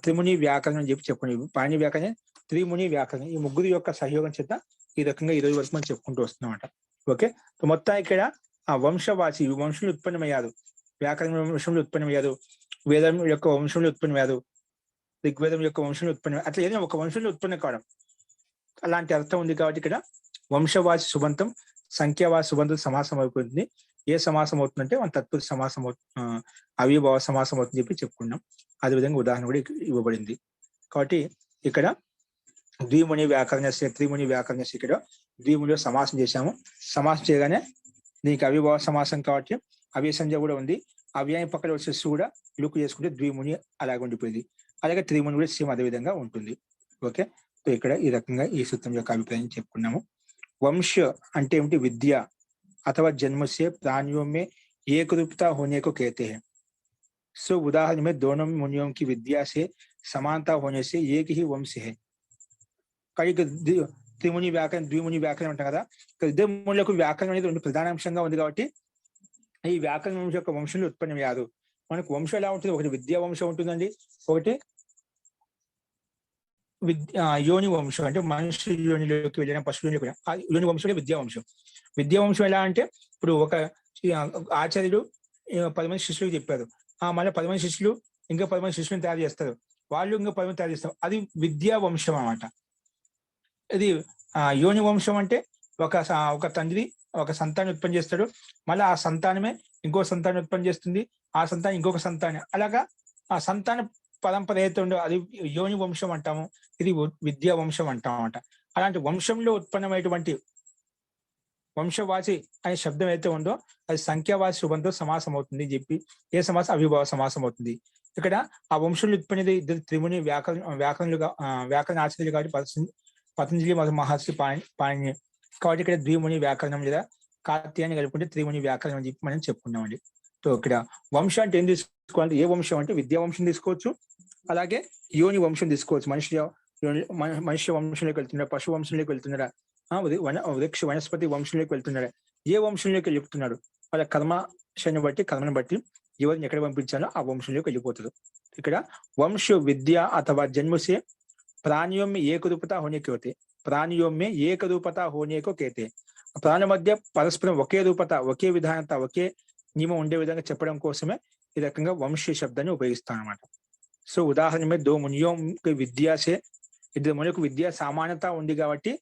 Speaker 1: త్రిముని వ్యాకరణం అని చెప్పి చెప్పుకుని పాణిని వ్యాకరణం, త్రిముని వ్యాకరణం, ఈ ముగ్గురు యొక్క సహయోగం చేత ఈ రకంగా 20 వరకు మనం చెప్పుకుంటూ వస్తున్నామట. ఓకే, మొత్తం ఇక్కడ ఆ వంశవాసి వంశంలో ఉత్పన్నమయ్యారు, వ్యాకరణ వంశంలో ఉత్పన్నమయ్యారు, వేదం యొక్క వంశంలో ఉత్పన్నమయ్యారు, ఋగ్వేదం యొక్క వంశంలో ఉత్పన్నమయ్యారు. అట్లా ఏదైనా ఒక వంశంలో ఉత్పన్నం కావడం అలాంటి అర్థం ఉంది. కాబట్టి ఇక్కడ వంశవాసి సుబంతం సంఖ్యావాసి సుబంతం సమాసం అయిపోతుంది. ఏ సమాసం అవుతుందంటే మన తత్పురుష సమాసం అవిభావ సమాసం అవుతుంది చెప్పి చెప్పుకున్నాం. అదేవిధంగా ఉదాహరణ కూడా ఇవ్వబడింది. కాబట్టి ఇక్కడ ద్విముని వ్యాకరణస్య త్రిముని వ్యాకరణస్య ఇక్కడ ద్విమునిలో సమాసం చేశాము. సమాసం చేయగానే దీనికి అవిభావ సమాసం కాబట్టి అవ్యసంజ కూడా ఉంది. అవ్యయం పక్కన వచ్చేసి కూడా లుక్ చేసుకుంటే ద్విముని అలాగే ఉండిపోయింది. అలాగే త్రిముని కూడా సేమ్ అదే విధంగా ఉంటుంది. ఓకే, సో ఇక్కడ ఈ రకంగా ఈ సూత్రం యొక్క అభిప్రాయం చెప్పుకున్నాము. వంశ అంటే ఏమిటి? విద్య अथवा जन्म से प्राणियों में एक रूपता होने को कहते हैं. सो उदाहरण में दोनों मुनियों की विद्या से समानता होने से एक ही वंश है. कई త్రిముని వ్యాకరణ ద్విముని వ్యాకరణం అంటాం కదా, ఇద్దరు మునులకు వ్యాకరణం అనేది రెండు ప్రధాన అంశంగా ఉంది. కాబట్టి ఈ వ్యాకరణ వంశం యొక్క వంశంలో ఉత్పన్నమయ్యారు. మనకు వంశం ఎలా ఉంటుంది? ఒకటి విద్యా వంశం ఉంటుందండి, ఒకటి యోని వంశం అంటే మనిషి యోనిలోకి వెళ్ళిన పశువుని కూడా యోని వంశంలో విద్యా వంశం. విద్యా వంశం ఎలా అంటే ఇప్పుడు ఒక ఆచార్యుడు 10 మంది శిష్యులకు చెప్పారు, మళ్ళీ 10 మంది శిష్యులు ఇంకా 10 మంది శిష్యులను తయారు చేస్తారు, వాళ్ళు ఇంకా 10 మంది తయారు చేస్తారు. అది విద్యా వంశం అన్నమాట. ఇది యోని వంశం అంటే ఒక తండ్రి ఒక సంతానం ఉత్పత్తి చేస్తాడు, మళ్ళీ ఆ సంతానమే ఇంకో సంతానం ఉత్పత్తి చేస్తుంది, ఆ సంతానం ఇంకొక సంతానం, అలాగా ఆ సంతాన పరంపర ఏదైతే ఉండో అది యోని వంశం అంటాము. ఇది విద్యా వంశం అంటామన్నమాట. అలాంటి వంశంలో ఉత్పన్నమైనటువంటి వంశవాసి అనే శబ్దం అయితే ఉందో అది సంఖ్యావాసి శుభంతో సమాసం అవుతుంది చెప్పి ఏ సమాసం? అవిభావ సమాసం అవుతుంది. ఇక్కడ ఆ వంశంలో ఉత్పన్నది ఇద్దరు త్రిముని వ్యాకరణ ఆచార్యులు కాబట్టి పతంజలి మహర్షి పాణిని. కాబట్టి ఇక్కడ ద్విముని వ్యాకరణం లేదా కార్తీయాన్ని కలుపుకుంటే త్రిముని వ్యాకరణం అని చెప్పి మనం చెప్పుకున్నామండి. సో ఇక్కడ వంశం అంటే ఏం తీసుకోవాలంటే ఏ వంశం అంటే విద్యా వంశం తీసుకోవచ్చు, అలాగే యోని వంశం తీసుకోవచ్చు. మనుష్య వంశంలోకి వెళ్తున్నారా, పశు వంశంలోకి వెళ్తున్నారా, వృక్ష వనస్పతి వంశంలోకి వెళ్తున్నారా, ఏ వంశంలోకి వెళ్తున్నాడు వాళ్ళ కర్మశని బట్టి కర్మను బట్టి ఎవరిని ఎక్కడ పంపించాలో ఆ వంశంలోకి వెళ్ళిపోతారు. ఇక్కడ వంశ విద్య अथवा जन्म से प्राणियों में एक रूपता होने के होते, प्राणियों में एक रूपता होने को कहते. ప్రాణి మధ్య పరస్పరం ఒకే రూపత, ఒకే విధానత, ఒకే నియమం ఉండే విధంగా చెప్పడం కోసమే ఈ రకంగా వంశ శబ్దాన్ని ఉపయోగిస్తాం అనమాట. సో ఉదాహరణ మీద దో మునియోం విద్యాసే, ఇద్దరు మునికు విద్య సమానత ఉంది కాబట్టి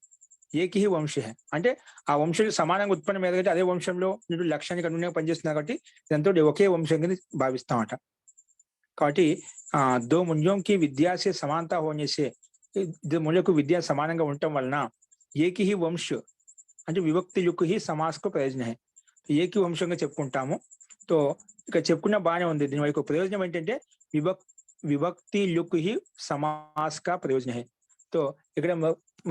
Speaker 1: ఏకి వంశ అంటే ఆ వంశంలో సమానంగా ఉత్పన్నం ఏదంటే అదే వంశంలో మీరు లక్ష్యానికి అనుగుణంగా పనిచేస్తున్నారు కాబట్టి దాంతో ఒకే వంశంగా భావిస్తామట. కాబట్టి దో మునియోంకి విద్యాసే సమానత హోనేసే, ఇద్దరు మునులకు విద్య సమానంగా ఉండటం వలన ఏకి వంశ అంటే విభక్తి యుక్ హి సమాసకు ప్రయోజనం. ఏకి వంశంగా చెప్పుకుంటాము. తో ఇక్కడ చెప్పుకున్న బాగానే ఉంది. దీని యొక్క ప్రయోజనం ఏంటంటే విభక్తి లుక్ హి సమాస్ కా ప్రయోజనం. తో ఇక్కడ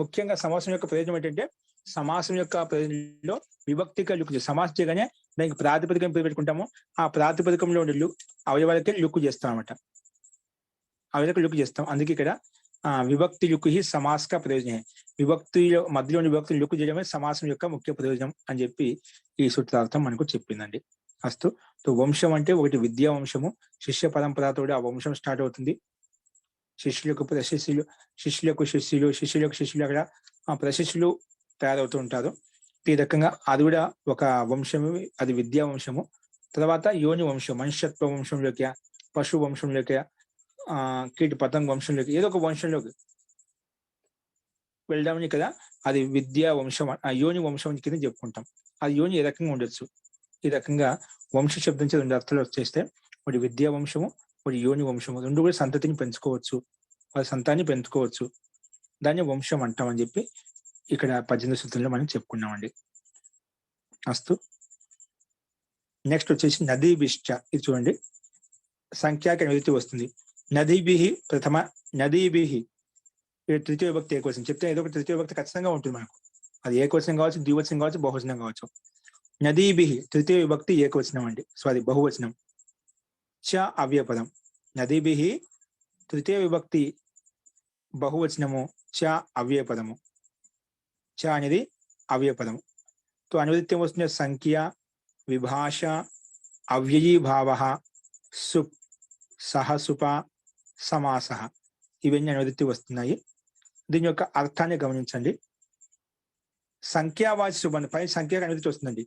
Speaker 1: ముఖ్యంగా సమాసం యొక్క ప్రయోజనం ఏంటంటే సమాసం యొక్క ప్రయోజనంలో విభక్తిక లుక్, సమాసం చేయగానే దానికి ప్రాతిపదికం పెట్టుకుంటాము. ఆ ప్రాతిపదికంలో ఉండే అవయవాలకి లుక్ చేస్తాం అనమాట, అవయవాలకి లుక్ చేస్తాం. అందుకే ఇక్కడ విభక్తి లుక్ హి సమాస్ కా ప్రయోజనం. విభక్తిలో మధ్యలోని విభక్తిని లుక్ చేయడమే సమాసం యొక్క ముఖ్య ప్రయోజనం అని చెప్పి ఈ సూత్రార్థం మనకు చెప్పిందండి. అస్తు. వంశం అంటే ఒకటి విద్యా వంశము, శిష్య పరంపరతో ఆ వంశం స్టార్ట్ అవుతుంది. శిష్యులకు ప్రశిష్యులు, శిష్యులకు శిష్యులు, శిష్యులకు శిష్యులు అక్కడ ప్రశిష్యులు తయారవుతూ ఉంటారు. ఈ రకంగా అది కూడా ఒక వంశము, అది విద్యా వంశము. తర్వాత యోని వంశం, మనుష్యత్వ వంశంలోకి, పశు వంశంలోకి, కీట పతంగ వంశంలోకి, ఏదో ఒక వంశంలోకి వెళ్ళడానికి కదా అది విద్యా వంశం, ఆ యోని వంశం కింద చెప్పుకుంటాం. ఆ యోని ఏ రకంగా ఉండొచ్చు. ఈ రకంగా వంశ శబ్దం నుంచి రెండు అర్థాలు వచ్చేస్తే ఒకటి విద్యా వంశము, ఒకటి యోని వంశము, రెండు కూడా సంతతిని పెంచుకోవచ్చు, వాళ్ళ సంతాన్ని పెంచుకోవచ్చు. దాన్ని వంశం అంటామని చెప్పి ఇక్కడ 18వ సూత్రంలో మనం చెప్పుకున్నామండి. అస్తు. నెక్స్ట్ వచ్చేసి నదీభిశ్చ. ఇది చూడండి, సంఖ్యాకి అనువృత్తి వస్తుంది. నదీభిహి ప్రథమ, నదీభిహి తృతీయ విభక్తి ఏకవచనం చెప్తే ఏదో ఒక తృతీయ విభక్తి ఖచ్చితంగా ఉంటుంది మనకు. అది ఏకవచనం కావచ్చు, ద్వివచనం కావచ్చు, బహువచనం కావచ్చు. నదీభిహి తృతీయ విభక్తి ఏకవచనం అండి, సారీ బహువచనం. చ అవ్యపదం. నదీభిహి తృతీయ విభక్తి బహువచనము, చ అవ్యపదము. చ అనేది అవ్యపదము. తో అనువృత్తి వస్తుంది సంఖ్య, విభాష, అవ్యయీభావ, సుప్, సహసుప, సమాస, ఇవన్నీ అనువృత్తి వస్తున్నాయి. దీని యొక్క అర్థాన్ని గమనించండి. సంఖ్యావాచి సుబంధం పై సంఖ్యకు అనువృత్తి వస్తుందండి.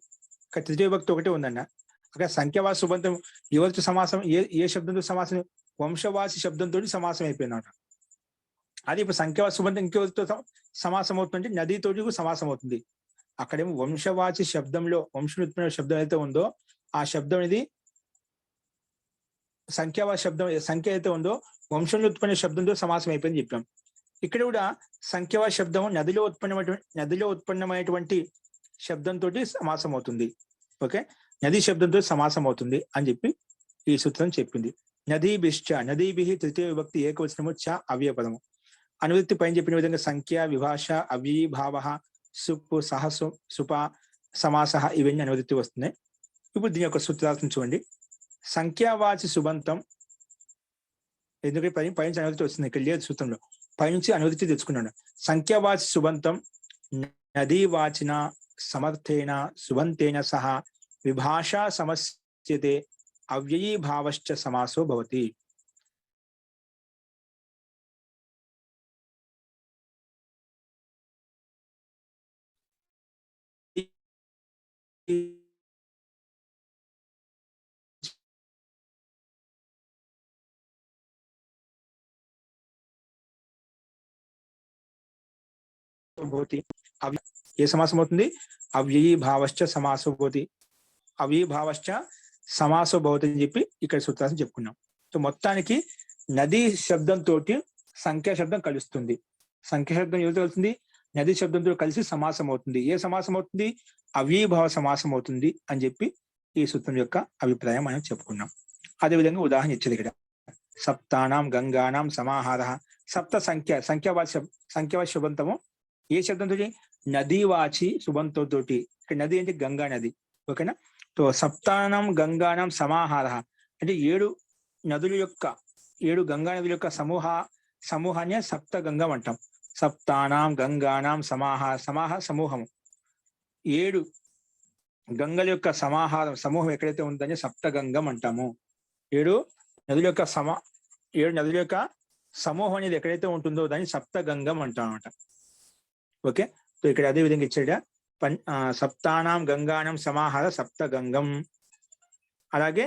Speaker 1: ఇక్కడ తృతీయ విభక్తి ఒకటే ఉందన్న. అక్కడ సంఖ్యావాచి సుబంధం ఎవరితో సమాసం, ఏ శబ్దంతో సమాసం, వంశవాసి శబ్దంతో సమాసం అయిపోయిందన్నమాట. అది ఇప్పుడు సంఖ్యావాచి సుబంధం ఇంకెవరితో సమాసం అవుతుందంటే నదితోటి సమాసం అవుతుంది. అక్కడేమో వంశవాచి శబ్దంలో వంశోత్పన్న శబ్దం అయితే ఉందో ఆ శబ్దం అనేది సంఖ్యావాచి శబ్దం, సంఖ్య అయితే ఉందో వంశంలో ఉత్పన్న శబ్దంతో సమాసం అయిపోయింది చెప్పాం. ఇక్కడ కూడా సంఖ్యావాచి శబ్దం నదిలో ఉత్పన్నమైనటువంటి శబ్దంతో సమాసం అవుతుంది. ఓకే, నది శబ్దంతో సమాసం అవుతుంది అని చెప్పి ఈ సూత్రం చెప్పింది. నదీభిశ్చ, నదీభిహి తృతీయ విభక్తి ఏకవచనము, చ అవ్యయపదము. అనువృత్తి పైన చెప్పిన విధంగా సంఖ్య, విభాష, అవ్యయీభావ, సుప్పు, సహసు, సుప, సమాస, ఇవన్నీ అనువృత్తి వస్తున్నాయి. ఇప్పుడు దీని యొక్క సూత్రార్థం చూడండి. సంఖ్యావాచి సుబంతం, ఎందుకంటే పైనుంచి అనువృత్తి వస్తుంది, ఇక్కడ లేదు సూత్రంలో, పైనుంచి అనువృత్తి తెచ్చుకున్నాడు. సంఖ్యావాచి సుబంతం నదీవాచిన సమర్థేన సుబంతేన సహ విభాషా సమస్యతే అవ్యయీభావశ్చ సమాసో భవతి. ఏ సమాసం అవుతుంది? అవ్యయీభావశ్చ సమాసో భవతి, అవ్యయీభావశ్చ సమాసో భవతి అని చెప్పి ఇక్కడ సూత్రాన్ని చెప్పుకున్నాం. సో మొత్తానికి నది శబ్దంతో సంఖ్యా శబ్దం కలుస్తుంది. సంఖ్యా శబ్దం ఏదో కలుస్తుంది, నది శబ్దంతో కలిసి సమాసం అవుతుంది. ఏ సమాసం అవుతుంది? అవ్యయీభావ సమాసం అవుతుంది అని చెప్పి ఈ సూత్రం యొక్క అభిప్రాయం మనం చెప్పుకున్నాం. అదేవిధంగా ఉదాహరణ ఇచ్చేది ఇక్కడ సప్తానాం గంగానాం సమాహార. సప్త సంఖ్యావాచి శుభంతము ఏ శబ్దంతో? నదీవాచి శుభంతో. ఇక్కడ నది అంటే గంగా నది. ఓకేనా? తో సప్తానం గంగానం సమాహార అంటే ఏడు గంగా నదుల యొక్క సమూహాన్ని సప్త గంగం అంటాం. సప్తానాం గంగానాం సమూహము. 7 గంగల యొక్క సమూహం ఎక్కడైతే ఉందని సప్త గంగం అంటాము. 7 నదుల యొక్క సమూహం అనేది ఎక్కడైతే ఉంటుందో దాన్ని సప్త గంగం అంటాం అన్నమాట. ఓకే, సో ఇక్కడ అదే విధంగా ఇచ్చాడు సప్తానాం గంగానం సమాహార సప్త గంగం. అలాగే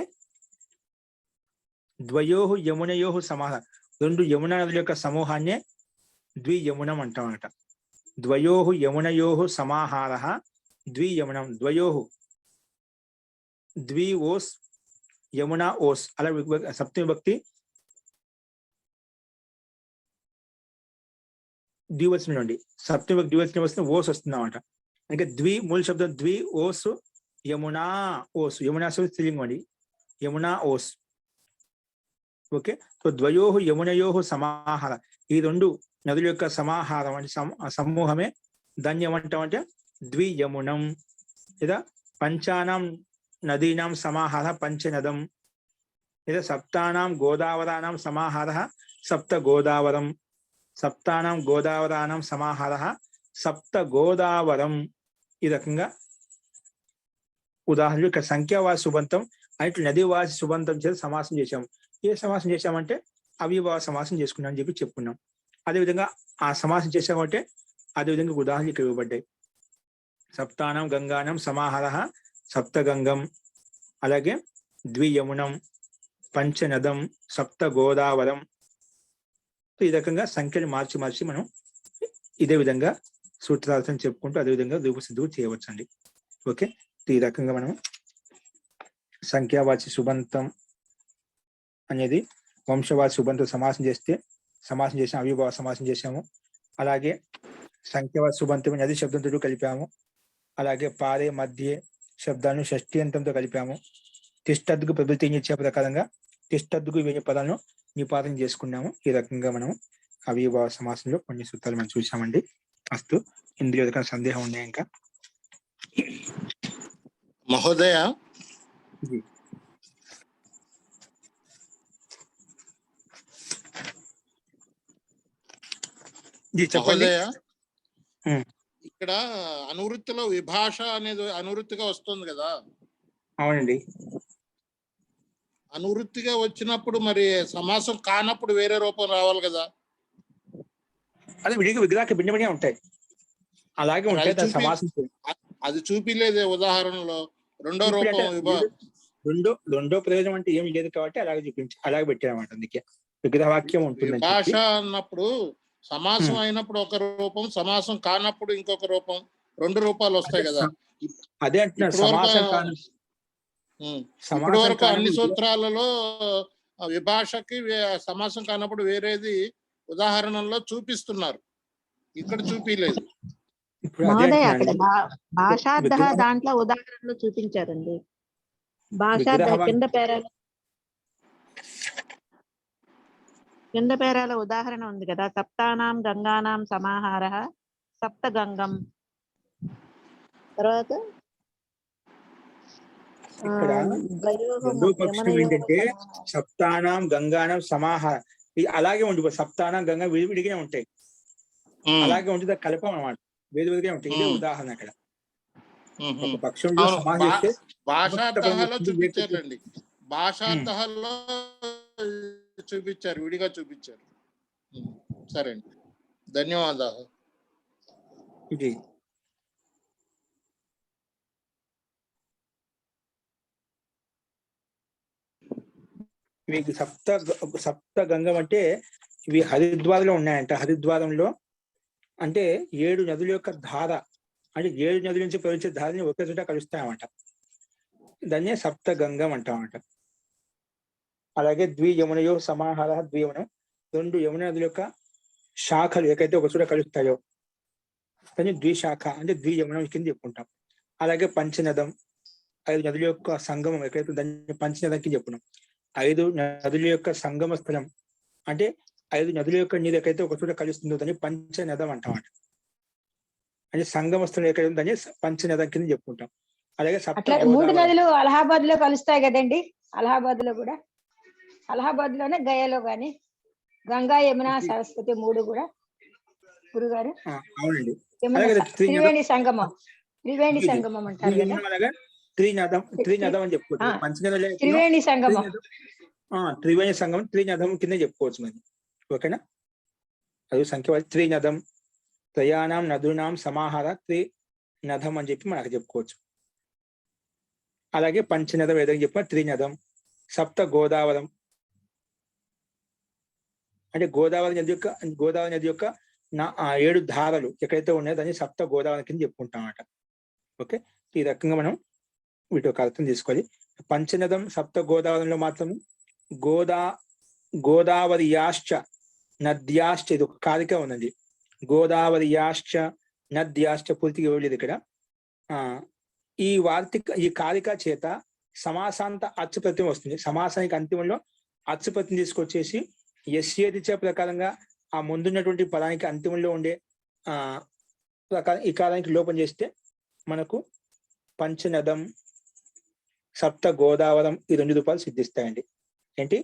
Speaker 1: ద్వయోహు యమునయోహు సమాహార 2 యమున నదుల యొక్క సమూహాన్నే ద్వియమునం అంటాం అన్నమాట. ద్వయోహు యమునయోహు సమాహార ద్వియమునం. ద్వయోహు ద్వి ఓస్ యమున ఓస్ అలా సప్తమి విభక్తి ద్వివచనం నుండి సప్తమి విభక్తి ద్వివచనం వస్తుంది ఓస్ వస్తుంది అన్నమాట. అంటే మూల శబ్దం ద్వి ఓస్ యమునా ఓస్. యమునా స్త్రీలింగం అండి, యమునా ఓస్. ఓకే, సో ద్వయోహు యమునయోహు సమాహార ఈ 2 నదుల యొక్క సమాహారం అంటే సమూహమే దాన్ని ఏమంటామంటే ద్వియమునం. లేదా పంచానాం నదీనాం సమాహార పంచనదం. లేదా సప్తానాం గోదావరానాం సమాహార సప్త గోదావరం. సప్తానాం గోదావరానాం సమాహార సప్త గోదావరం. ఈ రకంగా ఉదాహరణలు ఇక్కడ సంఖ్యావాసి సుబంతం అంటే నదీవాసి సుబంతం చేసి సమాసం చేశాము. ఏ సమాసం చేశామంటే అవిభావ సమాసం చేసుకున్నాం అని చెప్పుకున్నాం. అదేవిధంగా ఆ సమాసం చేశామంటే అదేవిధంగా ఉదాహరణలు ఇక్కడ ఇవ్వబడ్డాయి. సప్తానం గంగానం సమాహార సప్తగంగం. అలాగే ద్వియమునం పంచనదం సప్త గోదావరం. ఈ రకంగా సంఖ్యలు మార్చి మనం ఇదే విధంగా సూత్రార్థం చెప్పుకుంటూ అదేవిధంగా రూపసిద్ధులు చేయవచ్చండి. ఓకే, ఈ రకంగా మనం సంఖ్యావాచి సుబంతం అనేది వంశవాచి సుబంతం సమాసం చేసాము, అవిభావ సమాసం చేసాము. అలాగే సంఖ్యావాచి సుబంతం నది శబ్దంతో కలిపాము. అలాగే పారే మధ్య శబ్దాలను షష్ఠ్యంతంతో కలిపాము. తిష్టద్దుకు ప్రభుత్వం ఇచ్చే ప్రకారంగా తిష్టద్దుకు వేరే పదాలను నిపాతం చేసుకున్నాము. ఈ రకంగా మనం అవిభావ సమాసంలో కొన్ని సూత్రాలు మనం చూసామండి. అస్తు, ఇందులో ఏదైనా సందేహం ఉన్నాయా ఇంకా?
Speaker 3: మహోదయ, మహోదయ, ఇక్కడ అనువృత్తిలో విభాష అనేది అనువృత్తిగా వస్తుంది కదా?
Speaker 1: అవునండి.
Speaker 3: అనువృత్తిగా వచ్చినప్పుడు మరి సమాసం కానప్పుడు వేరే రూపం రావాలి కదా?
Speaker 1: అదే విడిగా విగ్రహానికి భిన్నమే ఉంటాయి. అలాగే ఉంటాయి సమాసం.
Speaker 3: అది చూపిలేదే ఉదాహరణలో. రెండో రూపం
Speaker 1: రెండో ప్రయోజనం అంటే ఏం లేదు కాబట్టి అలాగే పెట్టారన్నమాట. అందుకే విగ్రహవాక్యం ఉంటుంది.
Speaker 3: విభాష అన్నప్పుడు సమాసం అయినప్పుడు ఒక రూపం, సమాసం కానప్పుడు ఇంకొక రూపం, 2 రూపాలు వస్తాయి కదా.
Speaker 1: అదే అంటున్నారు.
Speaker 3: ఇప్పటి వరకు అన్ని సూత్రాలలో విభాషకి సమాసం కానప్పుడు వేరేది ఉదాహరణలో చూపిస్తున్నారు, ఇక్కడ చూపిలేదు.
Speaker 2: అక్కడ భాషార్థ దాంట్లో ఉదాహరణలో చూపించారండి. భాషార్థ కింద పేరాల ఉదాహరణ ఉంది కదా, సప్తానాం గంగానాం సమాహార సప్త గంగం. తర్వాత
Speaker 1: ఇక్కడ రెండో పక్షం ఏంటంటే సప్తానాం గంగానం సమాహార అలాగే ఉంటుంది. సప్తానం గంగా విడివిడిగానే ఉంటాయి, అలాగే ఉంటుంది. కలపం అన్నమాట, వేరువేరుగా ఉంటాయి. ఇదే ఉదాహరణ. అక్కడ ఒక పక్షంలో
Speaker 3: భాషార్థాల్లో చూపించారండి, భాషార్థాల్లో చూపించారు, విడిగా చూపించారు. సరే అండి, ధన్యవాదాలు.
Speaker 1: ఇది మీకు సప్త గంగం అంటే ఇవి హరిద్వారంలో ఉన్నాయంట. హరిద్వారంలో అంటే 7 నదుల యొక్క ధార, అంటే 7 నదుల నుంచి ప్రవహించే ధారని ఒకే చోట కలుస్తాయన్నమాట. దాన్నే సప్త గంగం అంటామన్నమాట. అలాగే ద్వియమునయో సమాహార ద్వియమునం, 2 యమున నదుల యొక్క శాఖలు ఏకైతే ఒక చోట కలుస్తాయో దాన్ని ద్విశాఖ అంటే ద్వియమునం కింద చెప్పుకుంటాం. అలాగే పంచనదం, 5 నదుల యొక్క సంగమం ఎక్కడైతే దాన్ని పంచనదం కింద చెప్పుకున్నాం. 5 నదుల యొక్క సంగమ స్థలం అంటే 5 నదుల యొక్క నీరు ఎక్కడైతే ఒక చోట కలుస్తుందో దాన్ని పంచనదం అంటామట. అంటే సంగమ స్థలం ఎక్కడ దాన్ని పంచనదం కింద చెప్పుకుంటాం. అలాగే సప్త
Speaker 4: అట్లా 3
Speaker 1: గోదావరి.
Speaker 4: నదులు అలహాబాద్ లో కలుస్తాయి కదండి. అలహాబాద్ లో కూడా, అలహాబాద్ లోనే గయలో గాని గంగా యమున సరస్వతి 3 కూడా గురుగారు.
Speaker 1: అవునండి.
Speaker 4: యమున
Speaker 1: అలాగే
Speaker 4: త్రివేణి సంగమం, త్రివేణి
Speaker 1: ఇది
Speaker 4: సంగమం అంటారు కదా.
Speaker 1: యమున అలాగే త్రినదం అని చెప్పుకోవచ్చు. పంచనదులు లేకుండా
Speaker 4: త్రివేణి సంగమం,
Speaker 1: త్రివేణి సంగమం త్రినదం కింద చెప్పుకోవచ్చు మరి. ఓకేనా? అది సంఖ్య త్రినదం, త్రయాణం నదునాం సమాహార త్రినదం అని చెప్పి మనకు చెప్పుకోవచ్చు. అలాగే పంచనదం ఏదైనా చెప్పిన త్రినదం. సప్త గోదావరం అంటే గోదావరి నది యొక్క 7 ధారలు ఎక్కడైతే ఉన్నాయో దాన్ని సప్త గోదావరి కింద చెప్పుకుంటాం అన్నమాట. ఓకే, ఈ రకంగా మనం వీటి యొక్క అర్థం తీసుకోవాలి. పంచనదం సప్త గోదావరిలో మాత్రం గోదావరియాశ్చ నద్యాశ్చ ఇది ఒక కారిక ఉన్నది. గోదావరియాశ్చ నద్యాశ్చ పూర్తిగా ఇవ్వలేదు ఇక్కడ. ఈ కారిక చేత సమాసాంత అచ్చు ప్రత్యయం వస్తుంది. సమాసానికి అంతిమంలో అచ్చు ప్రత్యయం తీసుకొచ్చేసి యస్యేదిచ ప్రకారంగా ఆ ముందున్నటువంటి పదానికి అంతిమంలో ఉండే ప్రకారం ఈ కాలానికి లోపం చేస్తే మనకు పంచనదం సప్త గోదావరం ఈ 2 రూపాయలు సిద్ధిస్తాయండి. ఏంటి?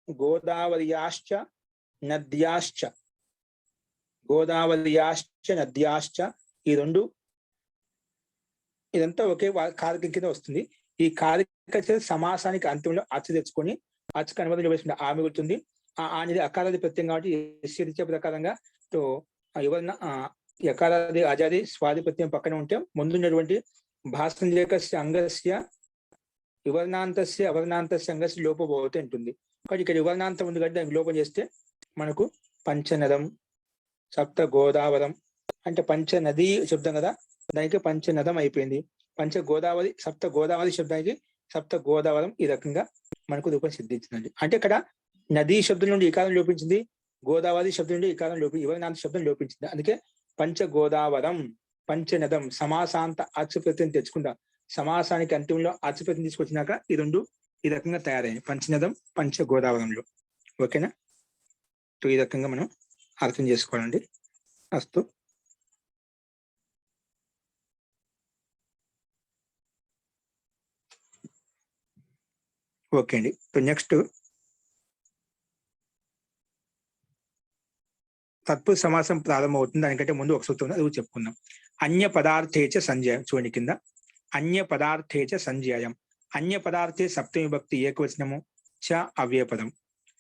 Speaker 1: గోదావరియాశ్చ నద్యాశ్చ, గోదావరియాశ్చ నద్యాశ్చ ఈ 2 ఇదంతా ఒకే కారిక కింద వస్తుంది. ఈ కారిక సమాసానికి అంతిమంలో అచ్చు తెచ్చుకొని అచ్చుకు అనుమతి వేసుకుంటే ఆ మిగులుతుంది. అనేది అకారాది ప్రత్యయం కాబట్టి యస్యేదిచ ప్రకారంగా ఎవరన్నా యకారాది అజాది స్వాది ప్రత్యయం పక్కన ఉంటే ముందున్నటువంటి భాసంజకస్య అంగస్య వివర్ణాంతస్య అవర్ణాంతస్య అంగస్య లోపబోతే ఉంటుంది. కాబట్టి ఇక్కడ వివర్ణాంతం ఉంది కాబట్టి దానికి లోపం చేస్తే మనకు పంచనదం సప్త గోదావరం అంటే పంచనది శబ్దం కదా, దానికి పంచనదం అయిపోయింది. పంచ గోదావరి సప్త గోదావరి శబ్దానికి సప్త గోదావరం ఈ రకంగా మనకు రూపం సిద్ధించిందండి. అంటే ఇక్కడ నదీ శబ్దం నుండి ఈ కాలం లోపించింది, గోదావరి శబ్దం నుండి ఈ కాలం వివర్ణాంత శబ్దం లోపించింది. అందుకే పంచ గోదావరం పంచనదం సమాసాంత అచ్చు ప్రత్యయం తెచ్చుకుంటా. సమాసానికి అంతిమంలో అచ్చు ప్రత్యయం తీసుకొచ్చినాక ఈ 2 ఈ రకంగా తయారయ్యాయి పంచనదం పంచ గోదావరంలో. ఓకేనా? ఈ రకంగా మనం అర్థం చేసుకోవాలండి. అస్తు. ఓకే అండి. నెక్స్ట్ తత్పురుష సమాసం ప్రారంభమవుతుంది. దానికంటే ముందు ఒక సూత్రం అది చెప్పుకుందాం. అన్య పదార్థేచ సంజ్ఞయం. చూడండి కింద అన్య పదార్థేచ సంజ్ఞాయం. అన్య పదార్థే సప్తమి విభక్తి ఏకవచనము చ అవ్యయపదం.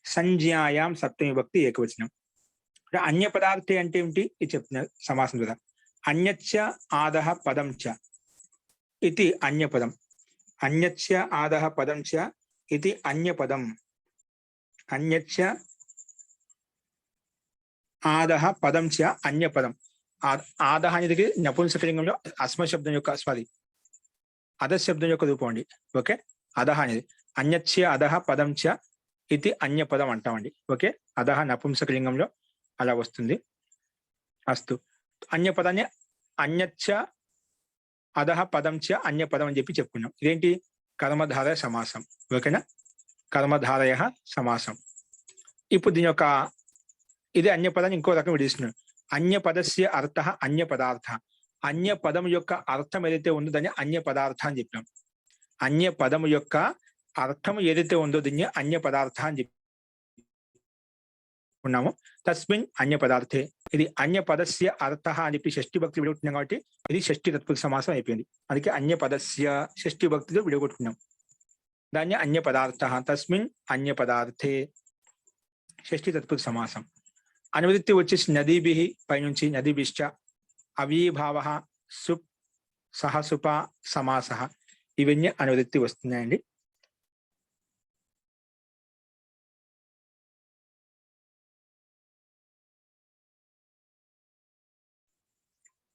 Speaker 1: సంజ్ఞాయాం సప్తమి విభక్తి ఏకవచనం. అన్య పదార్థే అంటే ఏమిటి ఇది చెప్తున్నారు సమాసం ద్వారా. అన్యచ్చ ఆదహ పదం చ ఇది అన్యపదం. అన్యచ్చ ఆదహ పదం చ ఇది అన్యపదం. అన్యచ్చ ఆదహ పదం చ అన్యపదం. ఆదహ అనేది నపుంసకలింగంలో అస్మ శబ్దం యొక్క అధశబ్దం యొక్క రూపం అండి. ఓకే, అధహ అనేది అన్యచ్చ అధహ పదం చ ఇది అన్యపదం అంటామండి. ఓకే, అధహ నపుంసకలింగంలో అలా వస్తుంది. అస్తు. అన్యపదాన్ని అన్యచ్చ అధహ పదం చ అన్యపదం అని చెప్పి చెప్పుకున్నాం. ఇదేంటి? కర్మధారయ సమాసం. ఓకేనా? కర్మధారయ సమాసం. ఇప్పుడు దీని యొక్క ఇది అన్యపదాన్ని ఇంకో రకం విడిస్తున్నాడు. అన్యపదస్య అర్థ అన్య పదార్థ. అన్య పదం యొక్క అర్థం ఏదైతే ఉందో దాన్ని అన్య పదార్థ అని చెప్పినాం. అన్య పదం యొక్క అర్థం ఏదైతే ఉందో దీన్ని అన్య పదార్థ అని చెప్పుకున్నాము. తస్మిన్ అన్య పదార్థే. ఇది అన్య పదస్య అర్థ అని చెప్పి షష్ఠి భక్తి విడగొట్టున్నాం కాబట్టి ఇది షష్ఠి తత్పురుష సమాసం అయిపోయింది. అందుకే అన్య పదస్య షష్ఠి భక్తితో విడగొట్టుకున్నాం. దాన్ని అన్య పదార్థ. తస్మిన్ అన్య పదార్థే షష్ఠి తత్పురుష సమాసం. అనువృత్తి వచ్చేసి నదీభి పైనుంచి నదీభిశ్చ అవీభావ సుప్ సహసుప సమాస ఇవన్నీ అనువృత్తి వస్తున్నాయండి.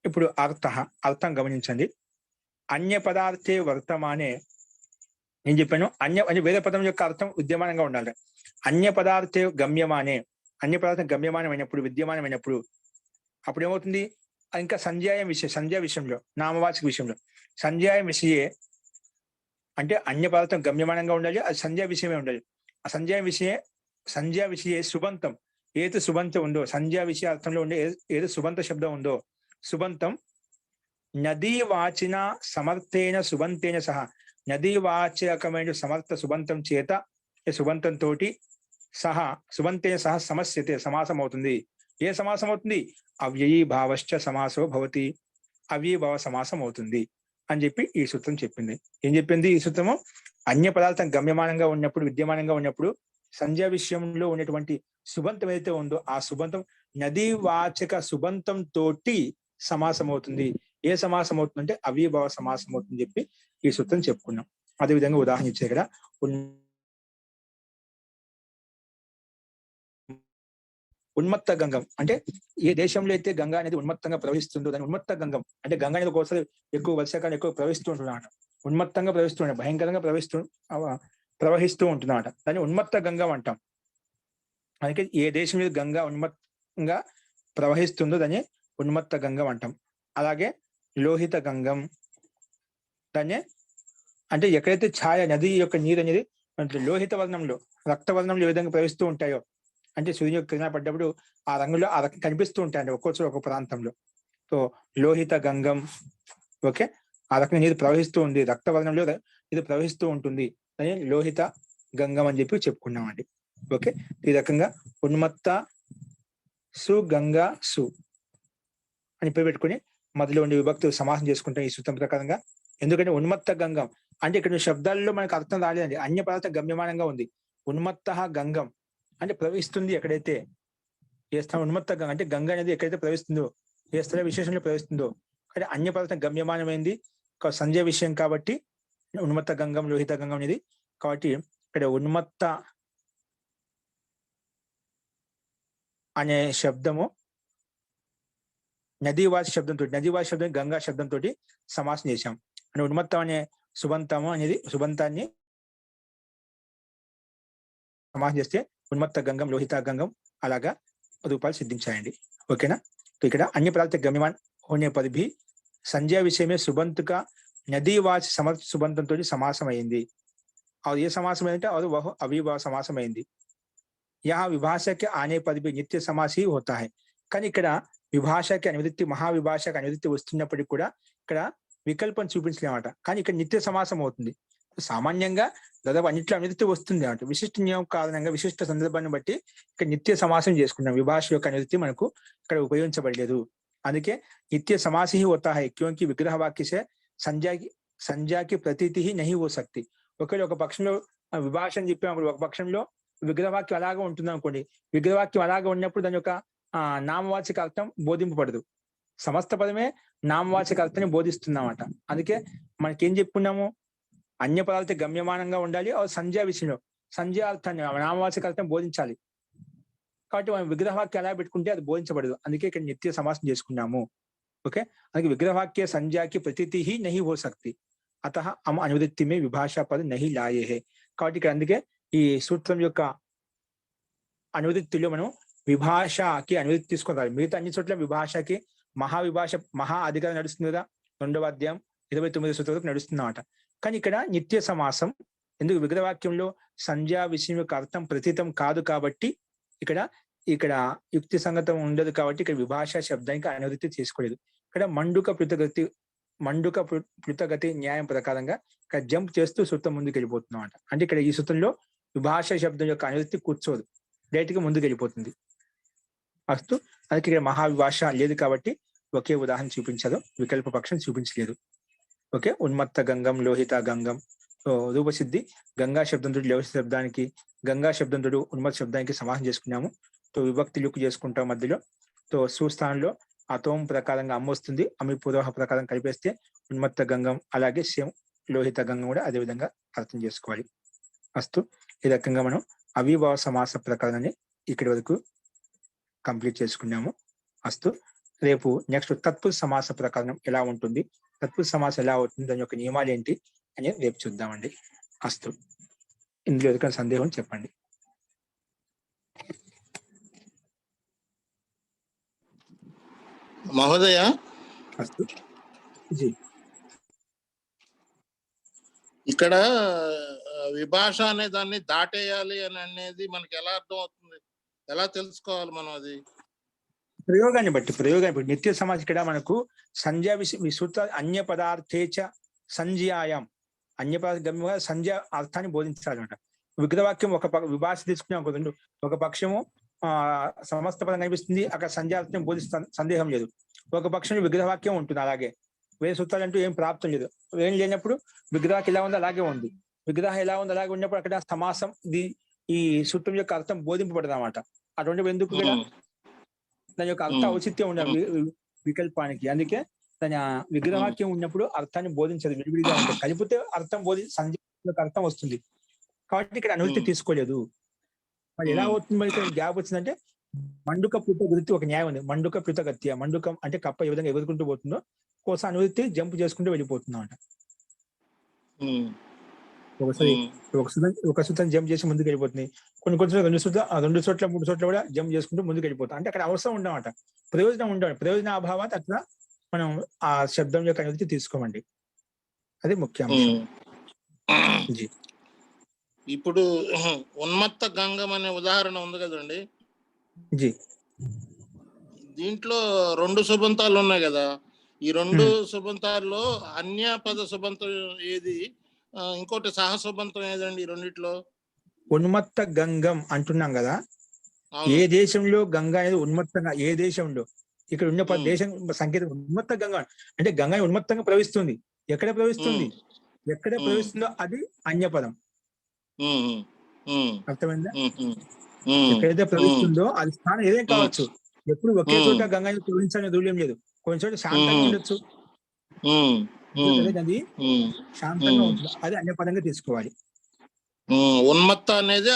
Speaker 1: ఇప్పుడు అర్థం గమనించండి. అన్య పదార్థే వర్తమానే నేను చెప్పాను. అన్య వేరే పదం యొక్క అర్థం విద్యమానంగా ఉండాలి. అన్య పదార్థే గమ్యమానే. అన్య పదార్థం గమ్యమానమైనప్పుడు విద్యమానమైనప్పుడు అప్పుడు ఏమవుతుంది? ఇంకా సంధ్యా విషయంలో నామవాచక విషయంలో సంధ్యాయం విషయే అంటే అన్య పదార్థం గమ్యమానంగా ఉండాలి, అది సంధ్యా విషయమే ఉండాలి. ఆ సంధ్యా విషయే సుబంతం ఏది సుబంతం ఉందో సంధ్యా విషయ అర్థంలో ఉండే ఏదో సుబంత శబ్దం ఉందో సుబంతం నదీ వాచిన సమర్థేన సుబంతేన సహా, నదీ వాచకమైన సమర్థ సుబంతం చేత, సుబంతంతో సహా, సుబంతేన సహా సమస్యతే సమాసం అవుతుంది. ఏ సమాసం అవుతుంది? అవ్యయీభావశ్చ సమాసో భవతి, అవ్యయీభావ సమాసం అవుతుంది అని చెప్పి ఈ సూత్రం చెప్పింది. ఏం చెప్పింది ఈ సూత్రము? అన్య పదార్థం గమ్యమానంగా ఉన్నప్పుడు, విద్యమానంగా ఉన్నప్పుడు సంధ్యా విషయంలో ఉన్నటువంటి సుబంతం ఏదైతే ఉందో ఆ సుబంతం నదీ వాచక సుబంతం తోటి సమాసం అవుతుంది. ఏ సమాసం అవుతుందంటే అవ్యయీభావ సమాసం అవుతుందని చెప్పి ఈ సూత్రం చెప్పుకున్నాం. అదేవిధంగా ఉదాహరణ ఇచ్చే ఇక్కడ ఉన్మత్త గంగం అంటే ఏ దేశంలో అయితే గంగా అనేది ఉన్మత్తంగా ప్రవహిస్తుందో దాన్ని ఉన్మత్త గంగం అంటే గంగా అనేది ఒకసారి ఎక్కువ వర్షాకాలం ఎక్కువ ప్రవహిస్తూ ఉంటున్నమాట, ఉన్మత్తంగా ప్రవహిస్తూ భయంకరంగా ప్రవహిస్తూ ఉంటున్నమాట. దాన్ని ఉన్మత్త గంగం అంటాం. అందుకే ఏ దేశం మీద గంగా ఉన్మత్తంగా ప్రవహిస్తుందో దాన్ని ఉన్మత్త గంగం అంటాం. అలాగే లోహిత గంగం, దాన్ని అంటే ఎక్కడైతే ఛాయ నది యొక్క నీరు అనేది లోహిత వర్ణంలో, రక్తవర్ణంలో ఏ విధంగా ప్రవహిస్తూ ఉంటాయో, అంటే సూర్యుని యొక్క కిరణాలు పడ్డప్పుడు ఆ రంగులో ఆ రకం కనిపిస్తూ ఉంటాయండి ఒక్కొక్కరు ఒక్కొక్క ప్రాంతంలో. సో లోహిత గంగం, ఓకే, ఆ రకంగా నీరు ప్రవహిస్తూ ఉంది, రక్తవర్ణంలో ఇది ప్రవహిస్తూ ఉంటుంది, అని లోహిత గంగం అని చెప్పి చెప్పుకున్నామండి. ఓకే, ఈ రకంగా ఉన్మత్త సు గంగా సు అని పేరు పెట్టుకుని మధ్యలో ఉండే విభక్తులు సమాసం చేసుకుంటాం ఈ సూత్రం ప్రకారంగా. ఎందుకంటే ఉన్మత్త గంగం అంటే ఇక్కడ శబ్దాల్లో మనకు అర్థం రాలేదండి, అన్య పదార్థం గమ్యమానంగా ఉంది. ఉన్మత్త గంగం అంటే ప్రవహిస్తుంది ఎక్కడైతే, ఏ స్థలం ఉన్మత్త గంగ అంటే గంగ అనేది ఎక్కడైతే ప్రవహిస్తుందో, ఏ స్థల విశేషంలో ప్రవహిస్తుందో, అంటే అన్య పదార్థం గమ్యమానమైంది సంజయ విషయం కాబట్టి ఉన్మత్త గంగం లోహిత గంగం అనేది. కాబట్టి ఇక్కడ ఉన్మత్త అనే శబ్దము నదీవాసి శబ్దంతో, నదీవాసి శబ్దం గంగా శబ్దంతో సమాసం చేశాం. అంటే ఉన్మత్తం అనే సుబంతము అనేది సుబంతాన్ని సమాసం చేస్తే ఉన్మత్త గంగం లోహిత గంగం అలాగా రూపాలు సిద్ధించాయండి. ఓకేనా? ఇక్కడ अन्य पदार्थ गम्यमान होने पर भी संज्ञा विषय में सुबंत का नदीवाच समर्थ सुबंतंతో సమాసమైంది. और ये समासమైంది और वह अविभाव సమాసమైంది. यहाँ विभाषा के आने पर भी नित्य समास ही होता है. కానీ ఇక్కడ విభాషకి అనువృత్తి మహావిభాషకు అనువృత్తి వస్తున్నప్పటికీ కూడా ఇక్కడ వికల్పం చూపించలేమట. కానీ ఇక్కడ నిత్య సమాసం అవుతుంది. సామాన్యంగా దాదాపు అన్నిట్లో అనువృత్తి వస్తుంది అంటే విశిష్ట నియమం కారణంగా విశిష్ట సందర్భాన్ని బట్టి ఇక్కడ నిత్య సమాసం చేసుకున్నాం. విభాష యొక్క అనువృత్తి మనకు ఇక్కడ ఉపయోగించబడలేదు. అందుకే నిత్య समास ही होता है क्योंकि विग्रह वाक्य से संज्ञा की प्रतीति ही नहीं हो सकती. ఒకవేళ ఒక పక్షంలో విభాష అని చెప్పాము, ఒక పక్షంలో విగ్రహవాక్యం అలాగా ఉంటుంది అనుకోండి. విగ్రహవాక్యం అలాగా ఉన్నప్పుడు దాని యొక్క నామవాచక అర్థం బోధింపబడదు. సమస్త పదమే నామవాచక అర్థాన్ని బోధిస్తున్నామట. అందుకే మనకేం చెప్పుకున్నాము, అన్య పదాలతో గమ్యమానంగా ఉండాలి. సంజ్ఞా విషయంలో సంజ్ఞా అర్థాన్ని నామవాచక అర్థం బోధించాలి. కాబట్టి మనం విగ్రహవాక్యం ఎలా పెట్టుకుంటే అది బోధించబడదు. అందుకే ఇక్కడ నిత్య సమాసం చేసుకున్నాము. ఓకే, అందుకే విగ్రహవాక్య సంజ్ఞాకి ప్రతీతి హీ నహీ హో సక్తి అతః हम अनुवृत्ति में विभाषा पद नहीं लाए हैं. కాబట్టి ఇక్కడ అందుకే ఈ సూత్రం యొక్క అనువృత్తిలో మనం విభాషకి అనువృత్తి తీసుకుంటారు. మిగతా అన్ని చోట్ల విభాషకి మహావిభాష మహా అధికారం నడుస్తుంది కదా, 2వ అధ్యాయం 29 సూత్రం వరకు నడుస్తుందన్నమాట. కానీ ఇక్కడ నిత్య సమాసం ఎందుకు, విగ్రహవాక్యంలో సంజ్ఞా విషయం యొక్క అర్థం ప్రతీతం కాదు కాబట్టి ఇక్కడ యుక్తి సంగతం ఉండదు కాబట్టి ఇక్కడ విభాష శబ్దానికి అనువృత్తి చేసుకోలేదు. ఇక్కడ మండుక పృతగతి న్యాయం ప్రకారంగా ఇక్కడ జంప్ చేస్తూ సూత్రం ముందుకు వెళ్ళిపోతున్నాం అంట. అంటే ఇక్కడ ఈ సూత్రంలో విభాష శబ్దం యొక్క అనువృత్తి కూర్చోదు, డైరెక్ట్ గా ముందుకు వెళ్ళిపోతుంది. అస్తు అందుకే ఇక్కడ మహావిభాష లేదు కాబట్టి ఒకే ఉదాహరణ చూపించదు, వికల్ప పక్షం చూపించలేదు. ఓకే, ఉన్మత్త గంగం లోహిత గంగం. రూపసిద్ధి గంగా శబ్దంతో లోహిత శబ్దానికి, గంగా శబ్దంతో ఉన్మత్త శబ్దానికి సమాసం చేసుకున్నాము. విభక్తి లుక్ చేసుకుంటాం మధ్యలో. సుస్థానంలో అతోం ప్రకారంగా అమ్మ వస్తుంది, అమ్మి పూర్వహ ప్రకారం కలిపేస్తే ఉన్మత్త గంగం, అలాగే సేమ్ లోహిత గంగం కూడా అదే విధంగా అర్థం చేసుకోవాలి. అస్తు ఈ రకంగా మనం అవిభావ సమాస ప్రకారాన్ని ఇక్కడి వరకు కంప్లీట్ చేసుకున్నాము. అస్తు రేపు నెక్స్ట్ తత్పురుష సమాస ప్రకారం ఎలా ఉంటుంది, తత్పురుష సమాసం ఎలా అవుతుంది, దాని యొక్క నియమాలు ఏంటి అని రేపు చూద్దామండి. అస్తు ఇందులో ఎదుర్కొన్న సందేహం చెప్పండి.
Speaker 3: మహోదయ,
Speaker 1: అస్తు జీ,
Speaker 3: ఇక్కడ విభాష అనే దాన్ని దాటేయాలి అని అనేది మనకి ఎలా అర్థం అవుతుంది, ఎలా తెలుసుకోవాలి మనం అది?
Speaker 1: ప్రయోగాన్ని బట్టి నిత్య సమాజం ఇక్కడ మనకు సంధ్యా విసూత అన్య పదార్థేచ సంజ్యాయం అన్య పదార్థ గమ్యంగా సంధ్య అర్థాన్ని బోధించాలన్నమాట. విగ్రహవాక్యం ఒక విభాష తీసుకునే ఒక పక్షము సమస్త పదం కనిపిస్తుంది, అక్కడ సంధ్యార్థం బోధిస్తా సందేహం లేదు. ఒక పక్షంలో విగ్రహవాక్యం ఉంటుంది, అలాగే వేరే సూత్రాలు అంటూ ఏం ప్రాప్తం లేదు. ఏం లేనప్పుడు విగ్రహాకి ఎలా ఉందో అలాగే ఉంది, విగ్రహం ఎలా ఉందో అలాగే ఉన్నప్పుడు అక్కడ సమాసం ఈ సూత్రం యొక్క అర్థం బోధింపబడదు అన్నమాట. అటువంటి ఎందుకు కూడా దాని యొక్క అర్థ ఔచిత్యం ఉండాలి వికల్పానికి. అందుకే దాని విగ్రహవాక్యం ఉన్నప్పుడు అర్థాన్ని బోధించదు, విడివిడిగా ఉంటుంది. కలిపితే అర్థం సంధ్య అర్థం వస్తుంది. కాబట్టి ఇక్కడ అనువృత్తి తీసుకోలేదు. మరి ఎలా అవుతుంది? మరి ఇక్కడ గ్యాప్ వచ్చిందంటే మండుక ప్లుత గుర్తి ఒక న్యాయం ఉంది. మండుక ప్లుత గత్య, మండుకం అంటే కప్ప ఏ విధంగా ఎగురుకుంటూ పోతుందో కోసం అనువృత్తి జంప్ చేసుకుంటూ వెళ్ళిపోతుంది అన్నమాట. ఒకసారి ఒక సూత్రం జంప్ చేసి ముందుకు వెళ్ళిపోతుంది, కొన్ని రెండు చోట్ల 3 చోట్ల కూడా జంప్ చేసుకుంటూ ముందుకు వెళ్ళిపోతాం. అంటే అక్కడ అవసరం ఉండమాట, ప్రయోజనం ఉండవు. ప్రయోజన అభావాత్ అట్లా మనం ఆ శబ్దం యొక్క అనువృత్తి తీసుకోమండి, అది ముఖ్య అంశం.
Speaker 3: ఇప్పుడు ఉన్మత్త గంగం అనే ఉదాహరణ ఉంది కదండి,
Speaker 1: జీ
Speaker 3: దీంట్లో 2 సుబంతాలు ఉన్నాయి కదా. ఈ 2 సుబంతాల్లో అన్య పద సుబంతం ఏది, ఇంకోటి సహసుబంతం ఏదండి? ఈ రెండిట్లో
Speaker 1: ఉన్మత్త గంగం అంటున్నాం కదా. ఏ దేశంలో గంగా అనేది ఉన్మత్తంగా, ఏ దేశంలో ఇక్కడ ఉన్న దేశం సంకేతం ఉన్మత్త గంగా అంటే గంగా ఉన్మత్తంగా ప్రవహిస్తుంది. ఎక్కడ ప్రవహిస్తుంది? ఎక్కడ ప్రవహిస్తుందో అది అన్యపదం. అర్థమైందా? ఎక్కడైతే ప్రవహిస్తుందో అది స్థానం ఏదేం కావచ్చు. ఎప్పుడు ఒకే చోట గంగా ప్రవహించాలని రూల్ ఏం లేదు. కొన్ని చోట శాంతంగా ఉండొచ్చు, అది శాంతంగా ఉంటుంది, అది అన్యపదంగా తీసుకోవాలి.
Speaker 3: ఉన్మత్త అనేది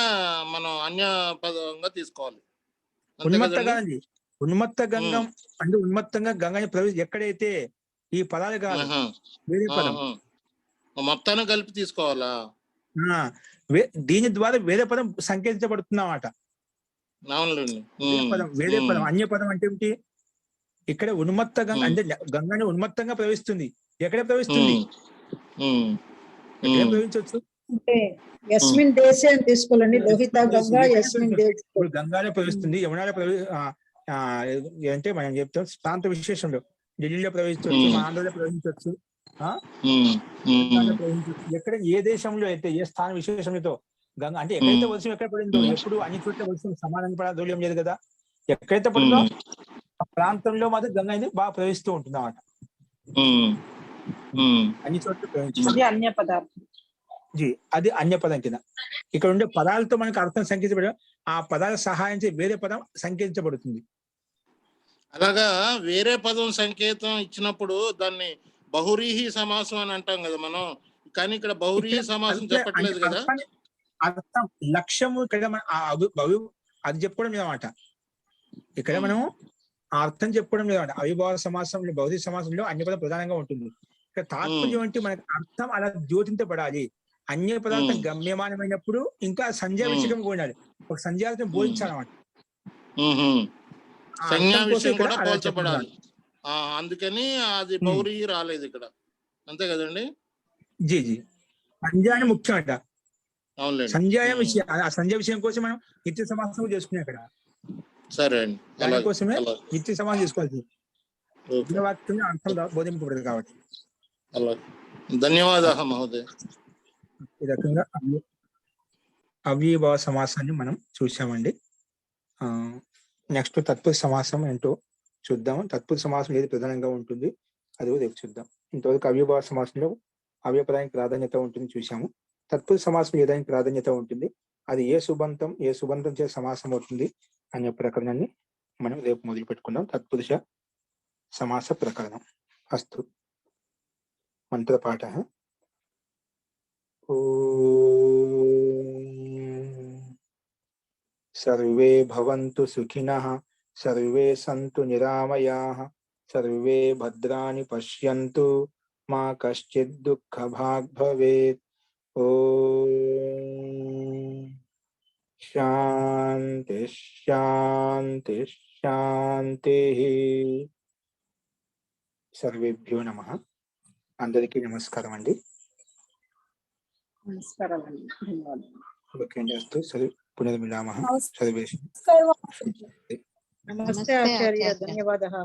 Speaker 3: మనం అన్య పదంగా తీసుకోవాలి.
Speaker 1: ఉన్మత్త కాదండి, ఉన్మత్త గంగం అంటే ఉన్మత్తంగా గంగా ఎక్కడైతే ఈ పదాలు కాదు, వేరే పదం
Speaker 3: మొత్తాన్ని కలిపి తీసుకోవాలా?
Speaker 1: దీని ద్వారా వేరే పదం సంకేతించబడుతుందన్నమాట. వేరే పదం అన్య పదం అంటే ఏమిటి? ఇక్కడ ఉన్మత్త గంగ అంటే గంగాని ఉన్మత్తంగా ప్రవహిస్తుంది. ఎక్కడ ప్రవహిస్తుంది? ఎక్కడ ప్రవహించవచ్చు? గంగాలో ప్రవహిస్తుంది, యమునాలో అంటే మనం చెప్తాం ప్రాంత విశేషంలో. ఢిల్లీలో ప్రవహించవచ్చు, మా ఆంధ్రలో ప్రవహించవచ్చు, ఎక్కడ ఏ దేశంలో అయితే ఏ స్థాన విశేషంతో గంగ అంటే ఎక్కడైతే వర్షం ఎక్కడ పడిందో, ఎప్పుడు అన్ని చోట్ల వర్షం సమానంగా పడదోలేం లేదు కదా. ఎక్కడైతే పడిందో ఆ ప్రాంతంలో మాత్రం గంగ అనేది బాగా ప్రవహిస్తూ ఉంటుంది అన్నమాట. అన్ని చోట్ల ప్రవహించింది అది అన్యపదం కింద. ఇక్కడ ఉండే పదాలతో మనకు అర్థం సంకేతించబడ, ఆ పదాల సహాయం వేరే పదం సంకేతించబడుతుంది.
Speaker 3: అలాగా వేరే పదం సంకేతం ఇచ్చినప్పుడు దాన్ని బహురీహి సమాసం అని అంటాం కదా మనం, కానీ ఇక్కడ బహురీహి సమాసం చెప్పట్లేదు కదా.
Speaker 1: అర్థం లక్ష్యము ఇక్కడ అది చెప్పడం లేదన్నమాట. ఇక్కడ మనం ఆ అర్థం చెప్పడం లేదన్నమాట. అవిభావ సమాసంలో, భౌతిక సమాసంలో అన్య పదం ప్రధానంగా ఉంటుంది. ఇక్కడ తాత్పర్యం అంటే మనకు అర్థం అలా ద్యోతించబడాలి. అన్య పదార్థం గమ్యమానమైనప్పుడు ఇంకా సంధ్యా విషయం ఉండాలి, ఒక సంధ్యార్థం బోధించాలన్నమాట.
Speaker 3: కూడా పోల్చబడాలి. అందుకని అది బౌరీ రాలేదు ఇక్కడ, అంతే కదండి?
Speaker 1: జీ సంధ్యాన్ని ముఖ్యం అంట. సంధ్యాయం విషయం, ఆ సంధ్యా విషయం కోసం మనం నిత్య సమాసం చేసుకున్నాం ఇక్కడ.
Speaker 3: సరే అండి,
Speaker 1: దానికోసమే నిత్య సమాసం చేసుకోవాలి. అర్థం బోధింపబడదు కాబట్టి.
Speaker 3: ధన్యవాదాలు మహోదయ.
Speaker 1: ఈ రకంగా అవ్యయభావ సమాసాన్ని మనం చూసామండి. నెక్స్ట్ తత్పురుష సమాసం ఏంటో చూద్దాం. తత్పురుష సమాసం ఏది ప్రధానంగా ఉంటుంది అది రేపు చూద్దాం. ఇంతవరకు అవ్యయభావ సమాసంలో అవ్యయపదానికి ప్రాధాన్యత ఉంటుంది చూసాము. తత్పురుష సమాసం ఏ దానికి ప్రాధాన్యత ఉంటుంది, అది ఏ సుబంధం చే సమాసం అవుతుంది అనే ప్రకరణాన్ని మనం రేపు మొదలు పెట్టుకుందాం. తత్పురుష సమాస ప్రకరణం. అస్తు. మంత్రపాఠ. సర్వే భవంతు సుఖినః, సర్వే సంతు నిరామయాః, సర్వే భద్రాణి పశ్యంతు, మా కశ్చిద్ దుఃఖభాగ్ భవేత్. ఓం శాంతి శాంతి శాంతి. సర్వేభ్యో నమః. అందరికీ నమస్కారం అండి.
Speaker 4: నమస్కారం అండి, ధన్యవాదాలు.
Speaker 1: ఓకే అండి, అస్తు. సరే, పునర్మిలామః. సర్వేషు
Speaker 2: నమస్తే ఆచార్య.
Speaker 5: ధన్యవాదः.